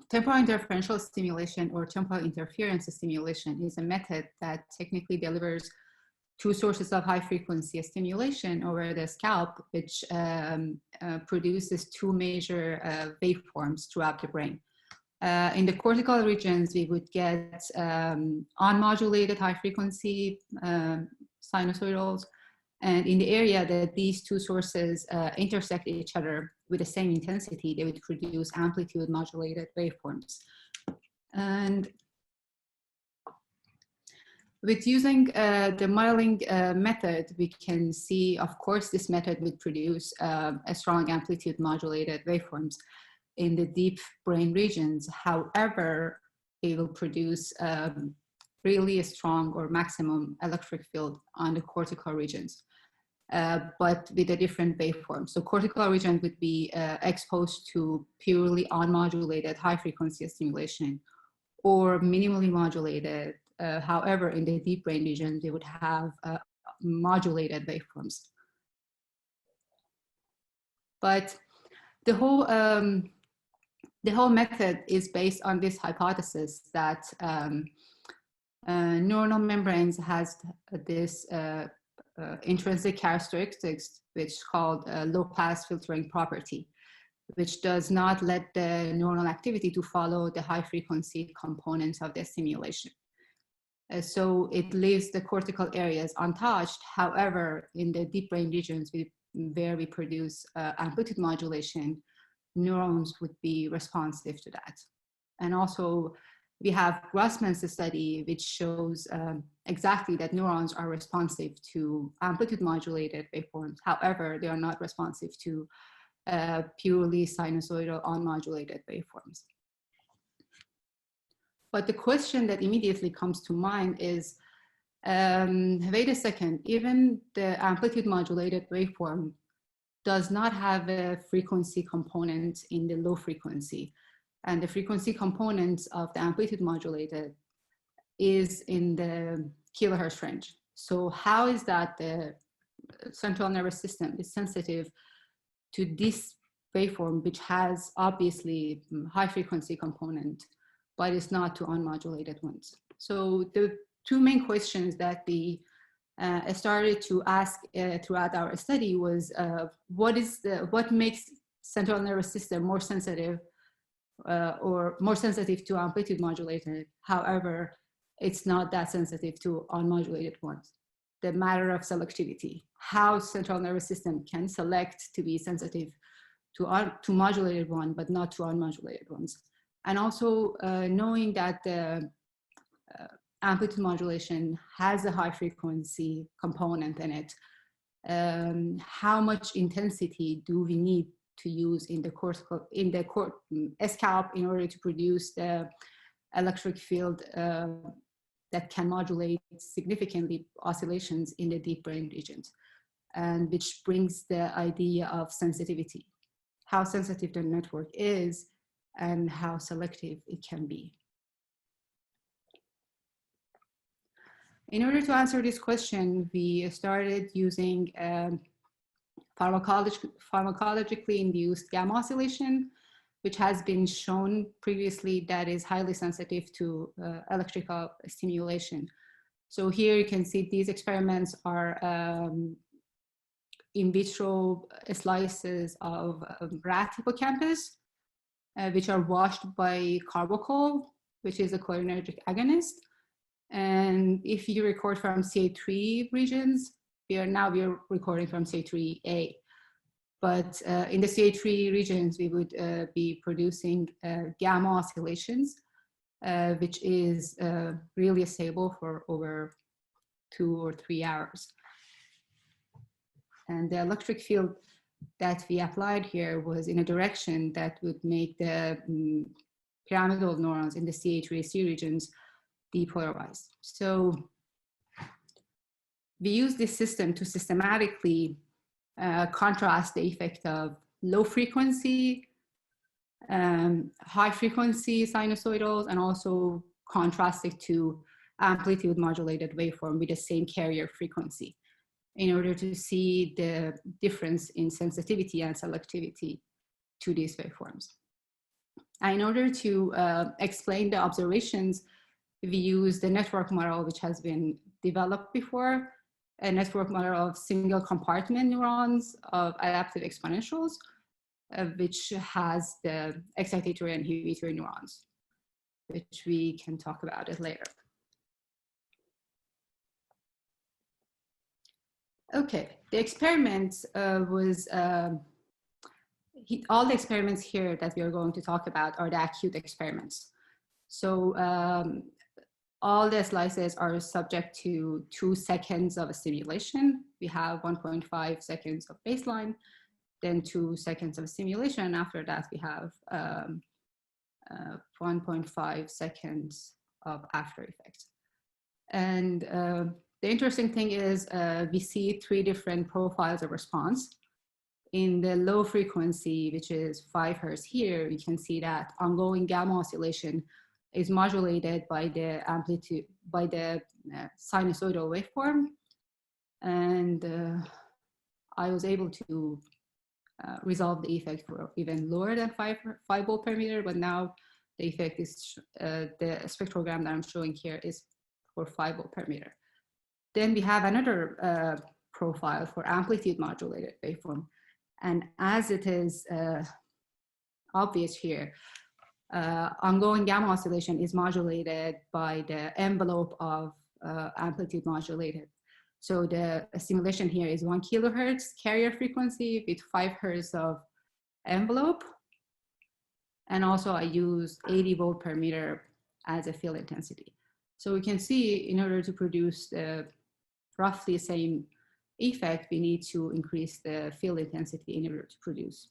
Temporal interferential stimulation or temporal interference stimulation is a method that technically delivers two sources of high frequency stimulation over the scalp, which produces two major waveforms throughout the brain. In the cortical regions, we would get unmodulated high frequency sinusoidals. And in the area that these two sources intersect each other with the same intensity, they would produce amplitude modulated waveforms. And with using the modeling method, we can see, of course, this method would produce a strong amplitude modulated waveforms in the deep brain regions. However, it will produce really a strong or maximum electric field on the cortical regions, but with a different waveform. So cortical region would be exposed to purely unmodulated high frequency stimulation or minimally modulated. However, in the deep brain region, they would have modulated waveforms. But the whole method is based on this hypothesis that neuronal membranes has this intrinsic characteristics, which is called low pass filtering property, which does not let the neuronal activity to follow the high frequency components of the stimulation. So it leaves the cortical areas untouched. However, in the deep brain regions where we produce amplitude modulation, neurons would be responsive to that. And also we have Grossman's study, which shows exactly that neurons are responsive to amplitude modulated waveforms. However, they are not responsive to purely sinusoidal unmodulated waveforms. But the question that immediately comes to mind is, wait a second, even the amplitude modulated waveform does not have a frequency component in the low frequency. And the frequency components of the amplitude modulated is in the kilohertz range. So how is that the central nervous system is sensitive to this waveform, which has obviously high frequency component, but it's not to unmodulated ones? So the two main questions that we started to ask throughout our study was what makes central nervous system more sensitive or more sensitive to amplitude modulated. However, it's not that sensitive to unmodulated ones. The matter of selectivity, how central nervous system can select to be sensitive to modulated one, but not to unmodulated ones. And also knowing that the amplitude modulation has a high frequency component in it, how much intensity do we need to use in the cortical, in the scalp in order to produce the electric field that can modulate significantly oscillations in the deep brain regions, and which brings the idea of sensitivity, how sensitive the network is and how selective it can be. In order to answer this question, we started using pharmacologically induced gamma oscillation, which has been shown previously that is highly sensitive to electrical stimulation. So here you can see these experiments are in vitro slices of rat hippocampus, which are washed by carbachol, which is a cholinergic agonist. And if you record from CA3 regions, we are recording from CA3A. But in the CA3 regions, we would be producing gamma oscillations, which is really stable for over 2 or 3 hours. And the electric field that we applied here was in a direction that would make the pyramidal neurons in the CA3C regions depolarized. So we use this system to systematically contrast the effect of low frequency, high frequency sinusoidals, and also contrast it to amplitude modulated waveform with the same carrier frequency in order to see the difference in sensitivity and selectivity to these waveforms. And in order to explain the observations, we use the network model, which has been developed before, a network model of single compartment neurons of adaptive exponentials, which has the excitatory and inhibitory neurons, which we can talk about it later. Okay, the experiment was, all the experiments here that we are going to talk about are the acute experiments. So all the slices are subject to 2 seconds of a stimulation. We have 1.5 seconds of baseline, then 2 seconds of stimulation. And after that, we have 1.5 seconds of after effect. And the interesting thing is we see 3 different profiles of response. In the low frequency, which is 5 Hertz here, you can see that ongoing gamma oscillation is modulated by the amplitude, by the sinusoidal waveform. And I was able to resolve the effect for even lower than 5 volt per meter, but now the effect is, the spectrogram that I'm showing here is for 5 volt per meter. Then we have another profile for amplitude modulated waveform. And as it is obvious here, ongoing gamma oscillation is modulated by the envelope of amplitude modulated. So the stimulation here is 1 kilohertz carrier frequency with 5 hertz of envelope. And also I use 80 volt per meter as a field intensity. So we can see in order to produce the roughly same effect, we need to increase the field intensity in order to produce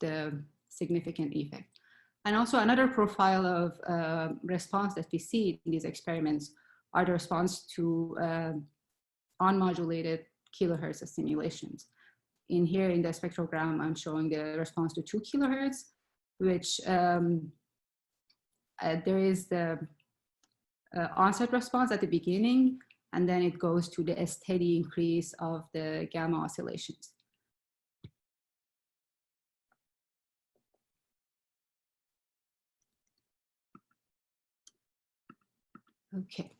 the significant effect. And also another profile of response that we see in these experiments are the response to unmodulated kilohertz stimulations. In here in the spectrogram, I'm showing the response to 2 kilohertz, which there is the onset response at the beginning, and then it goes to the steady increase of the gamma oscillations. Okay.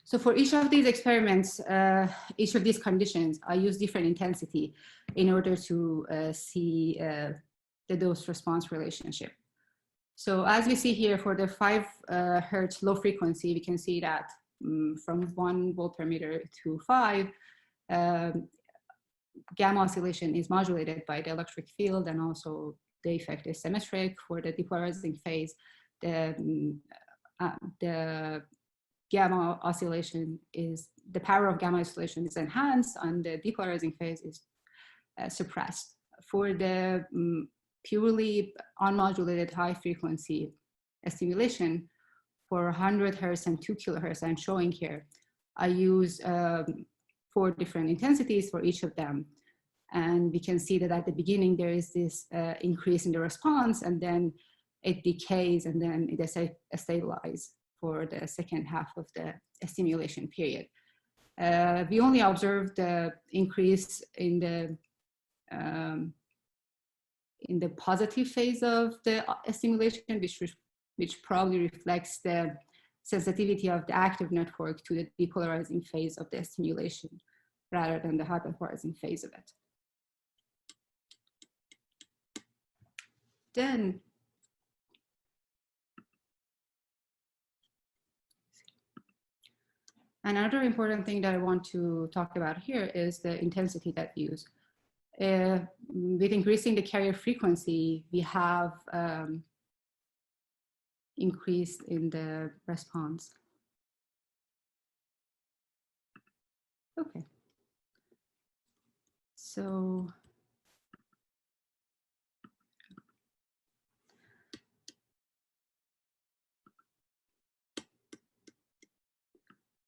So for each of these experiments, each of these conditions, I use different intensity in order to see the dose response relationship. So as we see here for the 5 hertz low frequency, we can see that from 1 volt per meter to 5, gamma oscillation is modulated by the electric field, and also the effect is symmetric. For the depolarizing phase, the gamma oscillation is, the power of gamma oscillation is enhanced, and the depolarizing phase is suppressed. For the purely unmodulated high frequency stimulation, for 100 hertz and 2 kilohertz I'm showing here. I use 4 different intensities for each of them. And we can see that at the beginning, there is this increase in the response, and then it decays, and then it stabilizes for the second half of the stimulation period. We only observed the increase in the positive phase of the stimulation, which probably reflects the sensitivity of the active network to the depolarizing phase of the stimulation rather than the hyperpolarizing phase of it. Then another important thing that I want to talk about here is the intensity that we use. With increasing the carrier frequency, we have increase in the response. Okay. So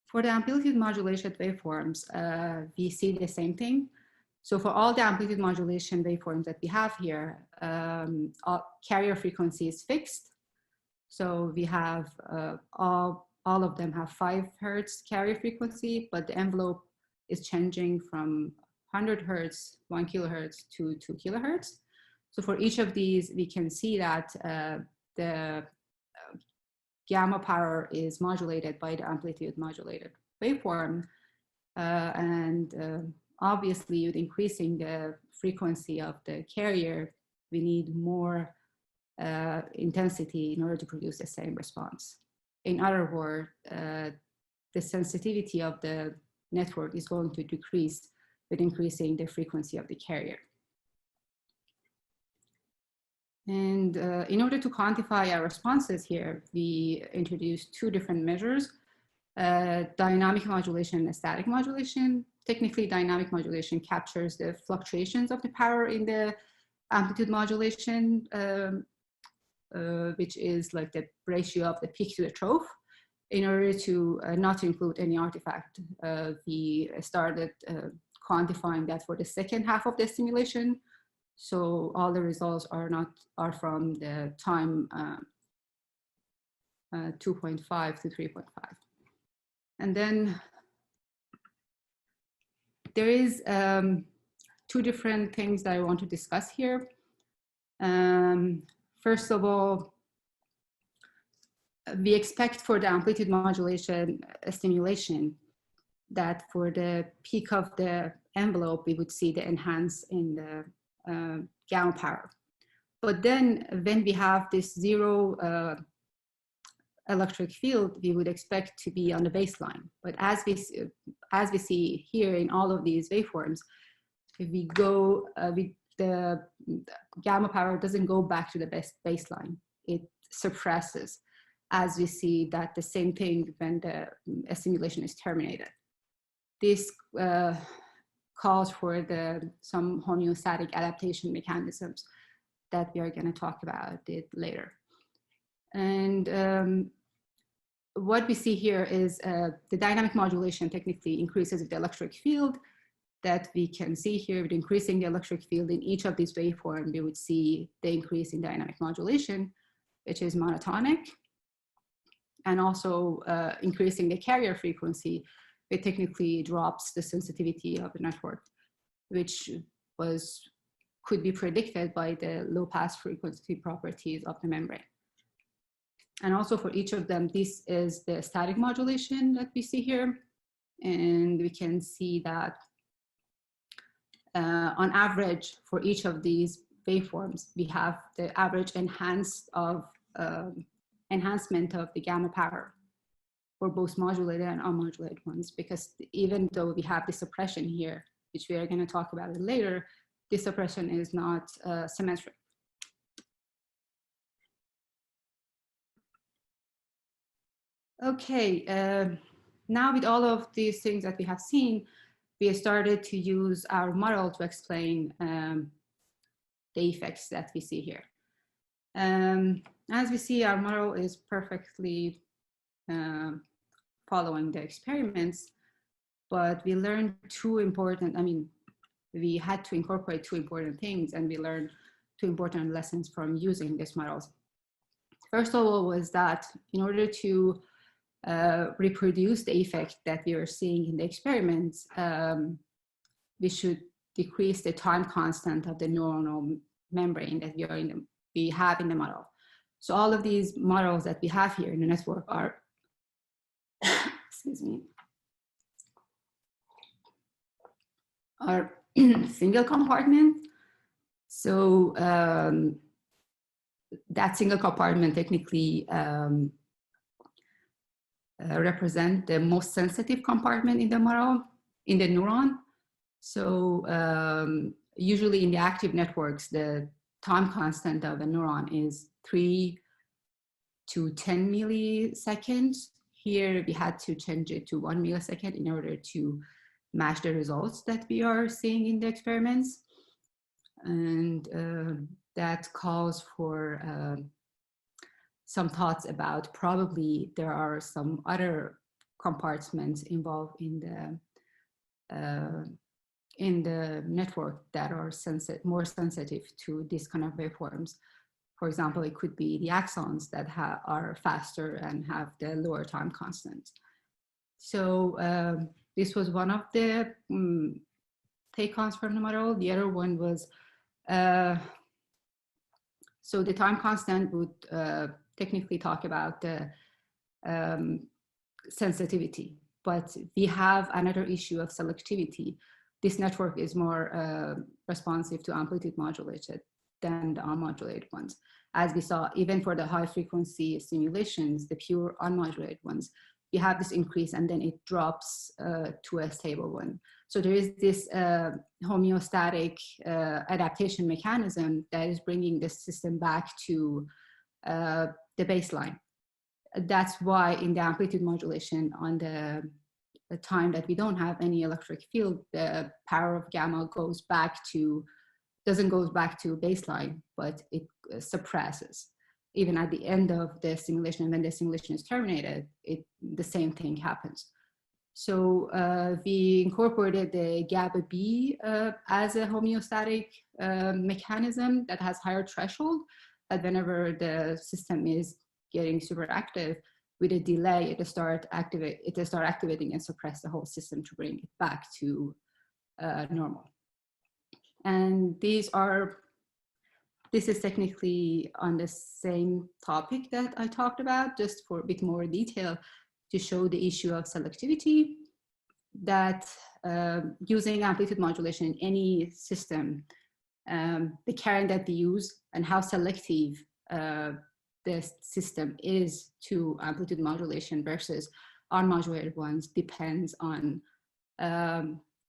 for the amplitude modulation waveforms, we see the same thing. So for all the amplitude modulation waveforms that we have here, carrier frequency is fixed. So we have all of them have 5 hertz carrier frequency, but the envelope is changing from 100 hertz, 1 kilohertz to 2 kilohertz. So for each of these, we can see that the gamma power is modulated by the amplitude modulated waveform. Obviously, with increasing the frequency of the carrier, we need more intensity in order to produce the same response. In other words, the sensitivity of the network is going to decrease with increasing the frequency of the carrier. And in order to quantify our responses here, we introduced 2 different measures, dynamic modulation and static modulation. Technically, dynamic modulation captures the fluctuations of the power in the amplitude modulation, which is like the ratio of the peak to the trough. In order to not to include any artifact, we started quantifying that for the second half of the stimulation. So all the results are from the time 2.5 to 3.5. And then there is 2 different things that I want to discuss here. First of all, we expect for the amplitude modulation stimulation that for the peak of the envelope, we would see the enhance in the gamma power. But then when we have this 0 electric field, we would expect to be on the baseline. But as we see here in all of these waveforms, if we go, the gamma power doesn't go back to the baseline. It suppresses, as we see that the same thing when the stimulation is terminated. This calls for some homeostatic adaptation mechanisms that we are going to talk about it later. And what we see here is the dynamic modulation technically increases the electric field that we can see here. With increasing the electric field in each of these waveforms, we would see the increase in dynamic modulation, which is monotonic. And also increasing the carrier frequency, it technically drops the sensitivity of the network, which could be predicted by the low pass frequency properties of the membrane. And also for each of them, this is the static modulation that we see here. And we can see that on average for each of these waveforms, we have the average enhancement of the gamma power for both modulated and unmodulated ones, because even though we have the suppression here, which we are going to talk about it later, this suppression is not symmetric. Okay, now with all of these things that we have seen, we started to use our model to explain the effects that we see here. As we see, our model is perfectly following the experiments, but we learned two important, we had to incorporate two important things, and we learned two important lessons from using these models. First of all was that in order to reproduce the effect that we are seeing in the experiments, we should decrease the time constant of the neuronal membrane that we have in the model. So all of these models that we have here in the network are, excuse me, are single compartment. So that single compartment technically represent the most sensitive compartment in the model, in the neuron. So usually in the active networks, the time constant of a neuron is 3 to 10 milliseconds. Here we had to change it to 1 millisecond in order to match the results that we are seeing in the experiments. And that calls for some thoughts about probably there are some other compartments involved in the network that are more sensitive to this kind of waveforms. For example, it could be the axons that are faster and have the lower time constant. So this was one of the take-ons from the model. The other one was, so the time constant would technically talk about the sensitivity, but we have another issue of selectivity. This network is more responsive to amplitude modulated than the unmodulated ones. As we saw, even for the high frequency stimulations, the pure unmodulated ones, you have this increase and then it drops to a stable one. So there is this homeostatic adaptation mechanism that is bringing the system back to the baseline. That's why in the amplitude modulation on the time that we don't have any electric field, the power of gamma doesn't go back to baseline, but it suppresses. Even at the end of the simulation, and when the simulation is terminated, the same thing happens. So we incorporated the GABA B as a homeostatic mechanism that has higher threshold, that whenever the system is getting super active, with a delay, it start activating and suppress the whole system to bring it back to normal. And this is technically on the same topic that I talked about, just for a bit more detail to show the issue of selectivity, that using amplitude modulation in any system, the current that we use and how selective the system is to amplitude modulation versus unmodulated ones depends on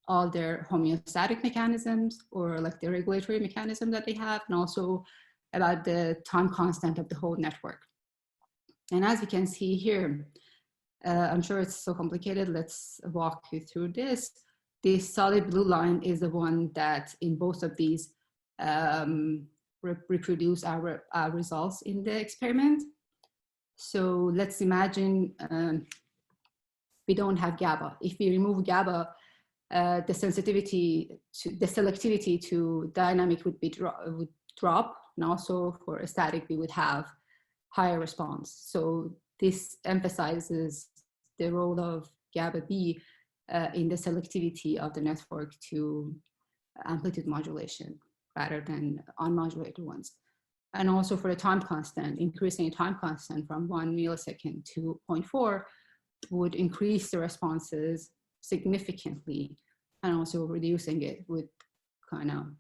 all their homeostatic mechanisms, or like the regulatory mechanism that they have, and also about the time constant of the whole network. And as you can see here, I'm sure it's so complicated, let's walk you through this. This solid blue line is the one that in both of these reproduce our results in the experiment. So let's imagine we don't have GABA. If we remove GABA, the selectivity to dynamic would drop, and also for a static we would have higher response. So this emphasizes the role of GABA B in the selectivity of the network to amplitude modulation rather than unmodulated ones. And also for the time constant, increasing the time constant from 1 millisecond to 0.4 would increase the responses significantly, and also reducing it would kind of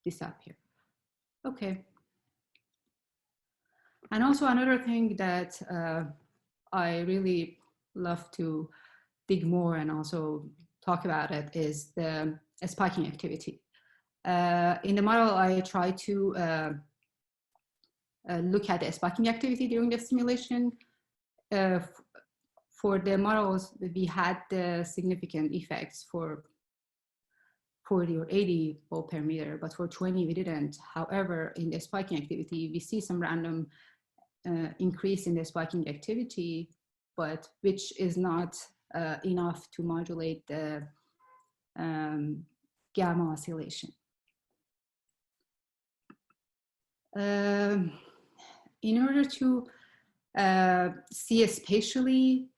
disappear. Okay. And also another thing that I really love to dig more and also talk about it is the spiking activity. In the model, I try to look at the spiking activity during the simulation. For the models, we had the significant effects for 40 or 80 volt per meter, but for 20 we didn't. However, in the spiking activity, we see some random increase in the spiking activity, but which is not enough to modulate the gamma oscillation. In order to see spatially,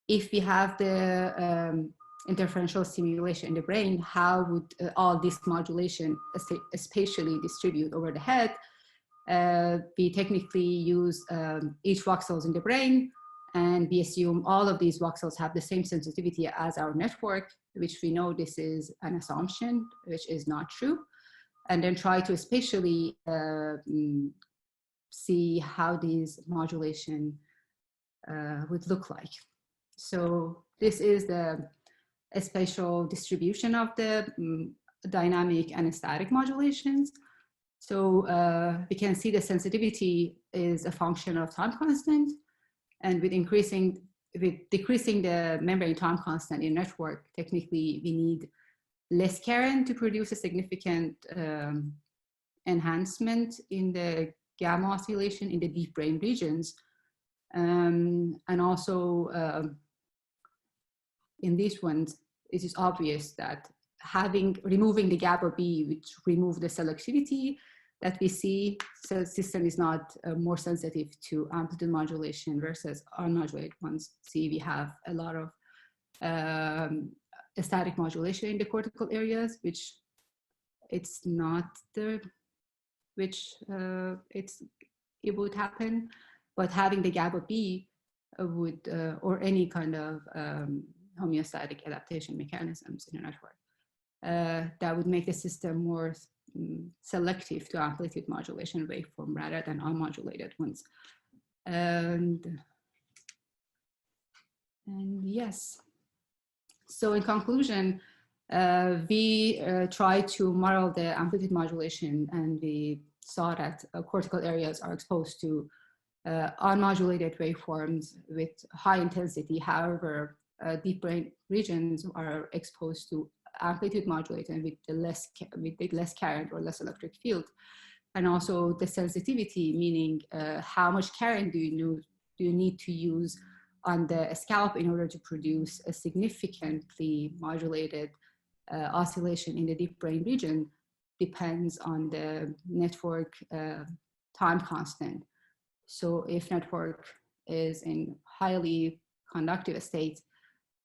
if we have the interferential stimulation in the brain, how would all this modulation spatially distribute over the head? We technically use each voxels in the brain, and we assume all of these voxels have the same sensitivity as our network, which we know this is an assumption, which is not true, and then try to spatially see how these modulation would look like. So this is the spatial distribution of the dynamic and static modulations. So we can see the sensitivity is a function of time constant, and with decreasing the membrane time constant in network, technically we need less current to produce a significant enhancement in the gamma oscillation in the deep brain regions. And also in these ones, it is obvious that removing the GABA B, which remove the selectivity that we see, so the system is not more sensitive to amplitude modulation versus unmodulated ones. See, we have a lot of static modulation in the cortical areas, which it's not the, which it would happen, but having the GABA B would, or any kind of homeostatic adaptation mechanisms in a network, that would make the system more selective to amplitude modulation waveform rather than unmodulated ones. And yes, so in conclusion, we tried to model the amplitude modulation, and we saw that cortical areas are exposed to unmodulated waveforms with high intensity. However, deep brain regions are exposed to amplitude modulated with less current or less electric field. And also the sensitivity, meaning how much current do you need to use on the scalp in order to produce a significantly modulated oscillation in the deep brain region, depends on the network time constant. So if network is in highly conductive state,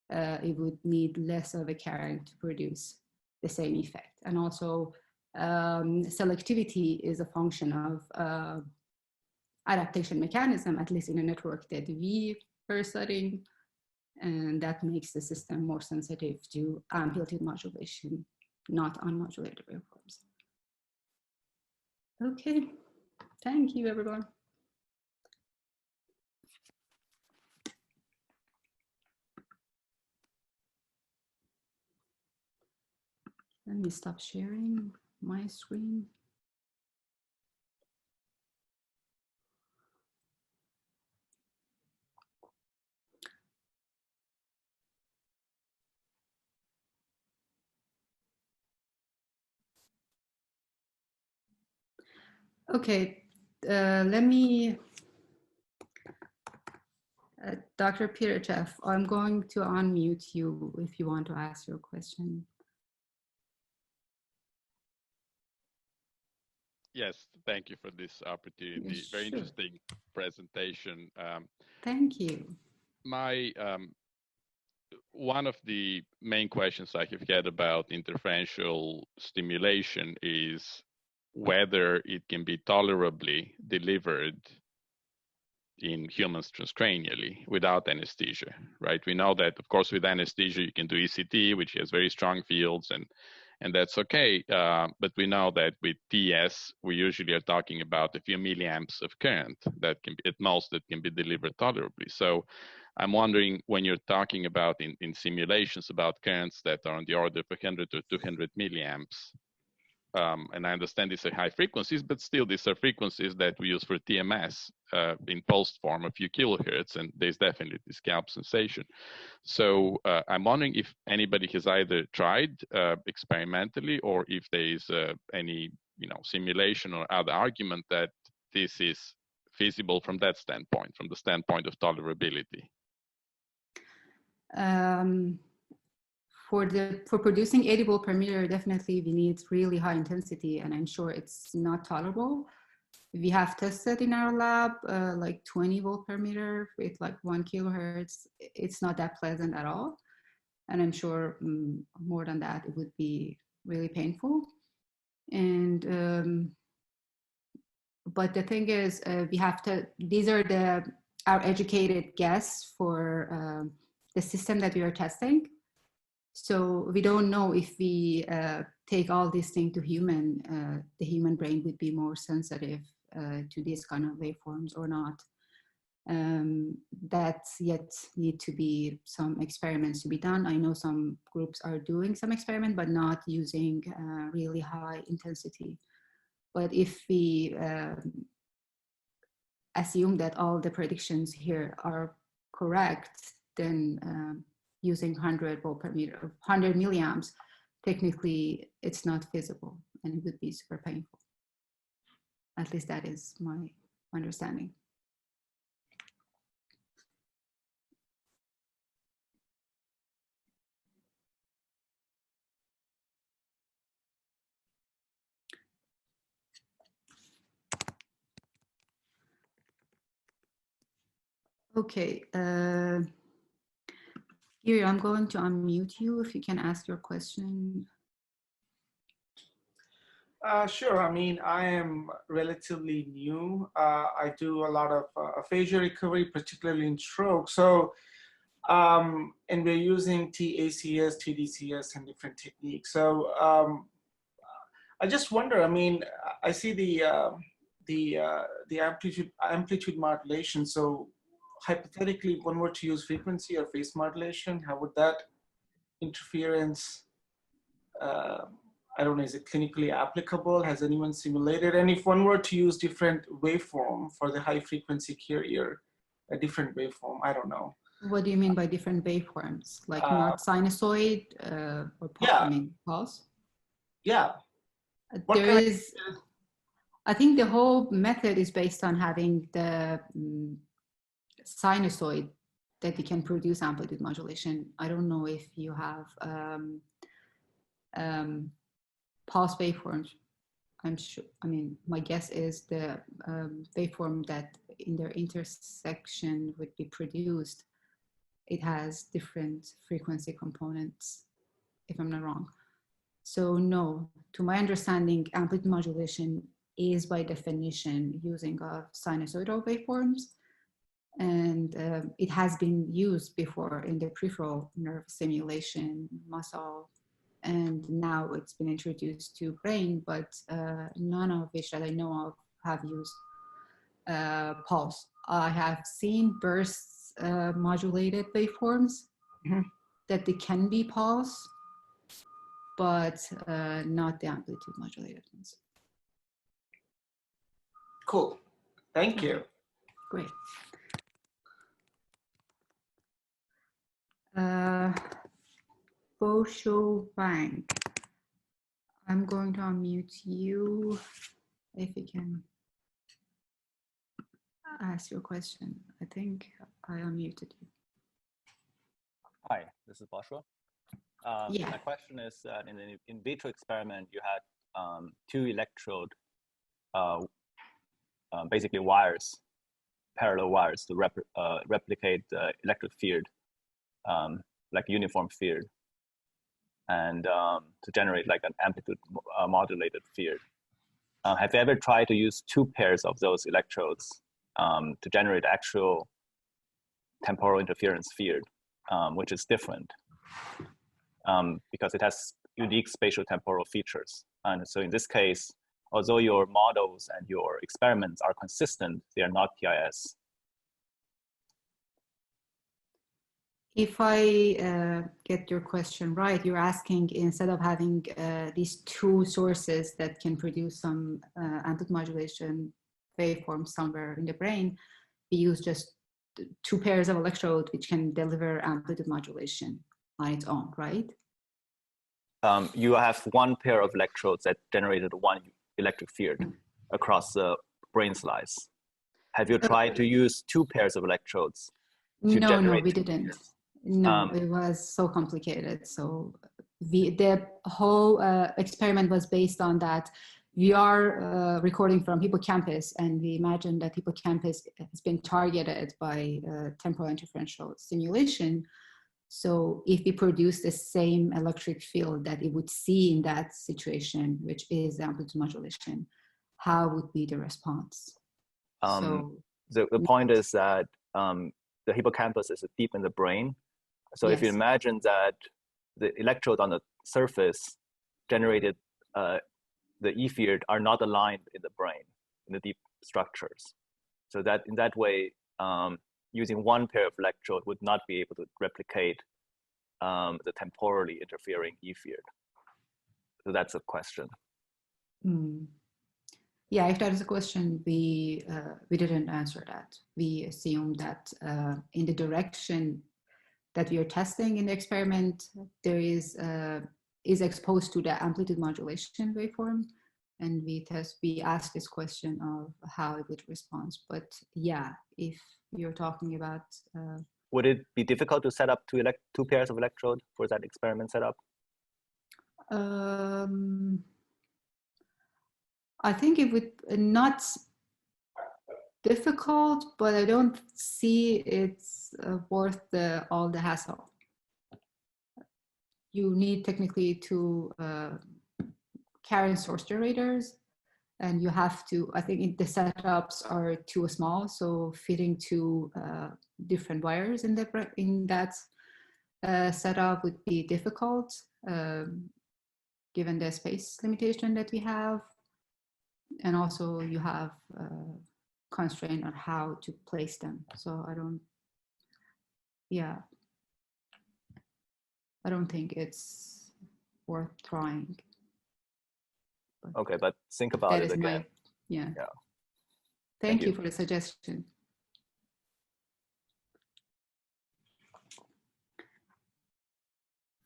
it would need less of a current to produce the same effect. And also selectivity is a function of adaptation mechanism, at least in a network that we are studying, and that makes the system more sensitive to amplitude modulation, not unmodulated waveforms. Okay, thank you, everyone. Let me stop sharing my screen. Okay, let me, Dr. Peterchev, I'm going to unmute you if you want to ask your question. Yes, thank you for this opportunity. Yes, very sure. interesting presentation. Thank you. My one of the main questions I have had about interferential stimulation is whether it can be tolerably delivered in humans transcranially without anesthesia, right? We know that, of course, with anesthesia, you can do ECT, which has very strong fields, and that's okay. But we know that with TES, we usually are talking about a few milliamps of current that can be, at most, that can be delivered tolerably. So I'm wondering, when you're talking about in simulations about currents that are on the order of 100 to 200 milliamps, and I understand these are high frequencies, but still these are frequencies that we use for TMS in pulsed form, a few kilohertz, and there's definitely this scalp sensation. So I'm wondering if anybody has either tried experimentally, or if there is any simulation or other argument that this is feasible from that standpoint, from the standpoint of tolerability. For producing 80 volt per meter, definitely we need really high intensity, and I'm sure it's not tolerable. We have tested in our lab like 20 volt per meter with like 1 kilohertz. It's not that pleasant at all, and I'm sure more than that it would be really painful. And but the thing is, we have to. These are our educated guess for the system that we are testing. So we don't know if we take all these things to human, the human brain would be more sensitive to these kind of waveforms or not. That's yet need to be some experiments to be done. I know some groups are doing some experiment, but not using really high intensity. But if we assume that all the predictions here are correct, then using 100 volt per meter, 100 milliamps, technically it's not feasible, and it would be super painful. At least that is my understanding. Okay. Here, I'm going to unmute you if you can ask your question. Sure. I mean, I am relatively new. I do a lot of aphasia recovery, particularly in stroke. So, and we're using TACS, TDCS, and different techniques. So, I just wonder. I mean, I see the amplitude modulation. So, hypothetically, if one were to use frequency or phase modulation, how would that interference? I don't know, is it clinically applicable? Has anyone simulated? And if one were to use different waveform for the high frequency carrier, a different waveform, I don't know. What do you mean by different waveforms? Like not sinusoid or pulse? Yeah. I mean, pulse? Yeah. There is, I think the whole method is based on having the sinusoid that you can produce amplitude modulation. I don't know if you have pulse waveforms. I'm sure, I mean, my guess is the waveform that in their intersection would be produced, it has different frequency components, if I'm not wrong. So no, to my understanding, amplitude modulation is by definition using of sinusoidal waveforms. And it has been used before in the peripheral nerve stimulation, muscle, and now it's been introduced to brain, but none of which that I know of have used pulse. I have seen bursts modulated waveforms that they can be pulse, but not the amplitude modulated ones. Cool, thank you. Great. Bosho Wang, I'm going to unmute you if you can ask your question. I think I unmuted you. Hi, this is Bosho. Yeah. My question is that in the in vitro experiment, you had 2 electrode, basically wires, parallel wires to replicate the electric field, like uniform field, and to generate like an amplitude modulated field. Have you ever tried to use 2 pairs of those electrodes to generate actual temporal interference field, which is different because it has unique spatial temporal features? And so in this case, although your models and your experiments are consistent, they are not TIS. If I get your question right, you're asking, instead of having these two sources that can produce some amplitude modulation waveform somewhere in the brain, we use just two pairs of electrodes which can deliver amplitude modulation on its own, right? You have one pair of electrodes that generated one electric field across the brain slice. Have you tried to use two pairs of electrodes to No, generate we two didn't. fields? No, it was so complicated. So the whole experiment was based on that. We are recording from hippocampus, and we imagine that hippocampus has been targeted by temporal interferential stimulation. So if we produce the same electric field that it would see in that situation, which is amplitude modulation, how would be the response? The point is that the hippocampus is deep in the brain. So Yes. if you imagine that the electrodes on the surface generated the E field are not aligned in the brain, in the deep structures. So that in that way, using one pair of electrode would not be able to replicate the temporally interfering E field. So that's a question. Yeah, if that is a question, we didn't answer that. We assumed that in the direction that we are testing in the experiment, there is exposed to the amplitude modulation waveform, and we asked this question of how it would respond. But yeah, if you're talking about would it be difficult to set up two pairs of electrode for that experiment setup? I think it would not difficult, but I don't see it's worth all the hassle. You need technically two carrier source generators, and you have to, I think the setups are too small, so fitting two different wires in that setup would be difficult, given the space limitation that we have. And also you have constraint on how to place them. So I don't think it's worth trying. But okay, but think about it again. Yeah. Thank you for the suggestion.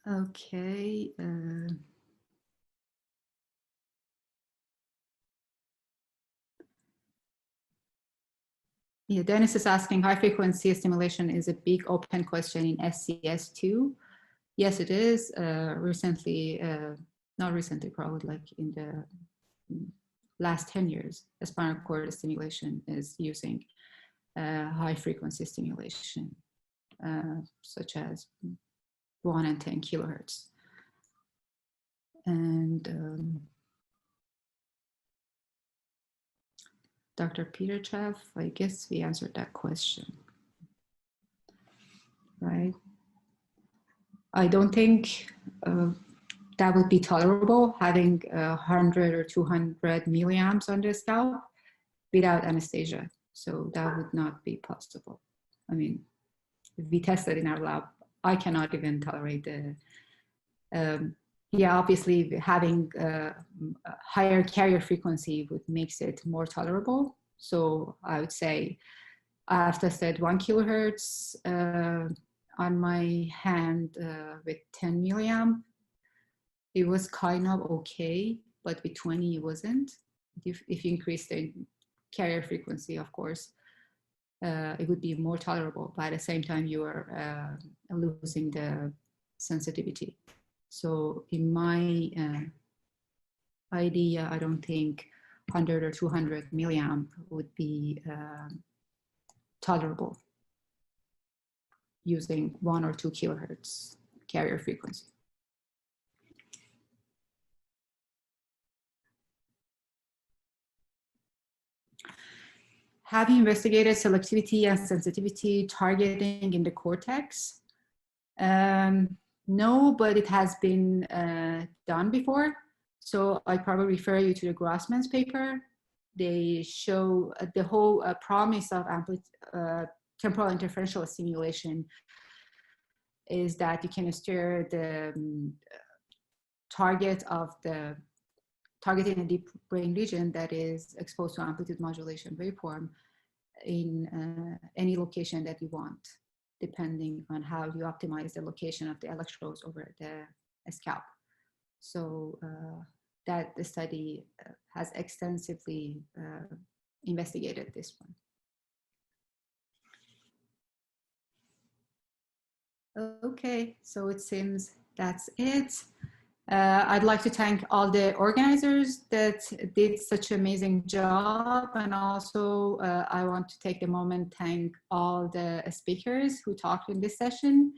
Okay. Yeah, Dennis is asking, high frequency stimulation is a big open question in SCS2. Yes, it is. Recently, not recently, probably like in the last 10 years, the spinal cord stimulation is using high frequency stimulation, such as 1 and 10 kilohertz. And Dr. Peter Chev, I guess we answered that question, right? I don't think that would be tolerable, having 100 or 200 milliamps on the scalp without anesthesia. So that would not be possible. I mean, we tested in our lab. I cannot even tolerate the, yeah, obviously having a higher carrier frequency would makes it more tolerable. So I would say I have tested 1 kilohertz on my hand with 10 milliamp. It was kind of okay, but with 20 it wasn't. If you increase the carrier frequency, of course, it would be more tolerable, but at the same time you are losing the sensitivity. So in my idea, I don't think 100 or 200 milliamp would be tolerable using 1 or 2 kilohertz carrier frequency. Have you investigated selectivity and sensitivity targeting in the cortex? No, but it has been done before. So I probably refer you to the Grossman's paper. They show the whole promise of temporal interferential stimulation is that you can steer the target of the targeting a deep brain region that is exposed to amplitude modulation waveform in any location that you want, depending on how you optimize the location of the electrodes over the scalp. So that the study has extensively investigated this one. Okay, so it seems that's it. I'd like to thank all the organizers that did such an amazing job. And also I want to take the moment to thank all the speakers who talked in this session.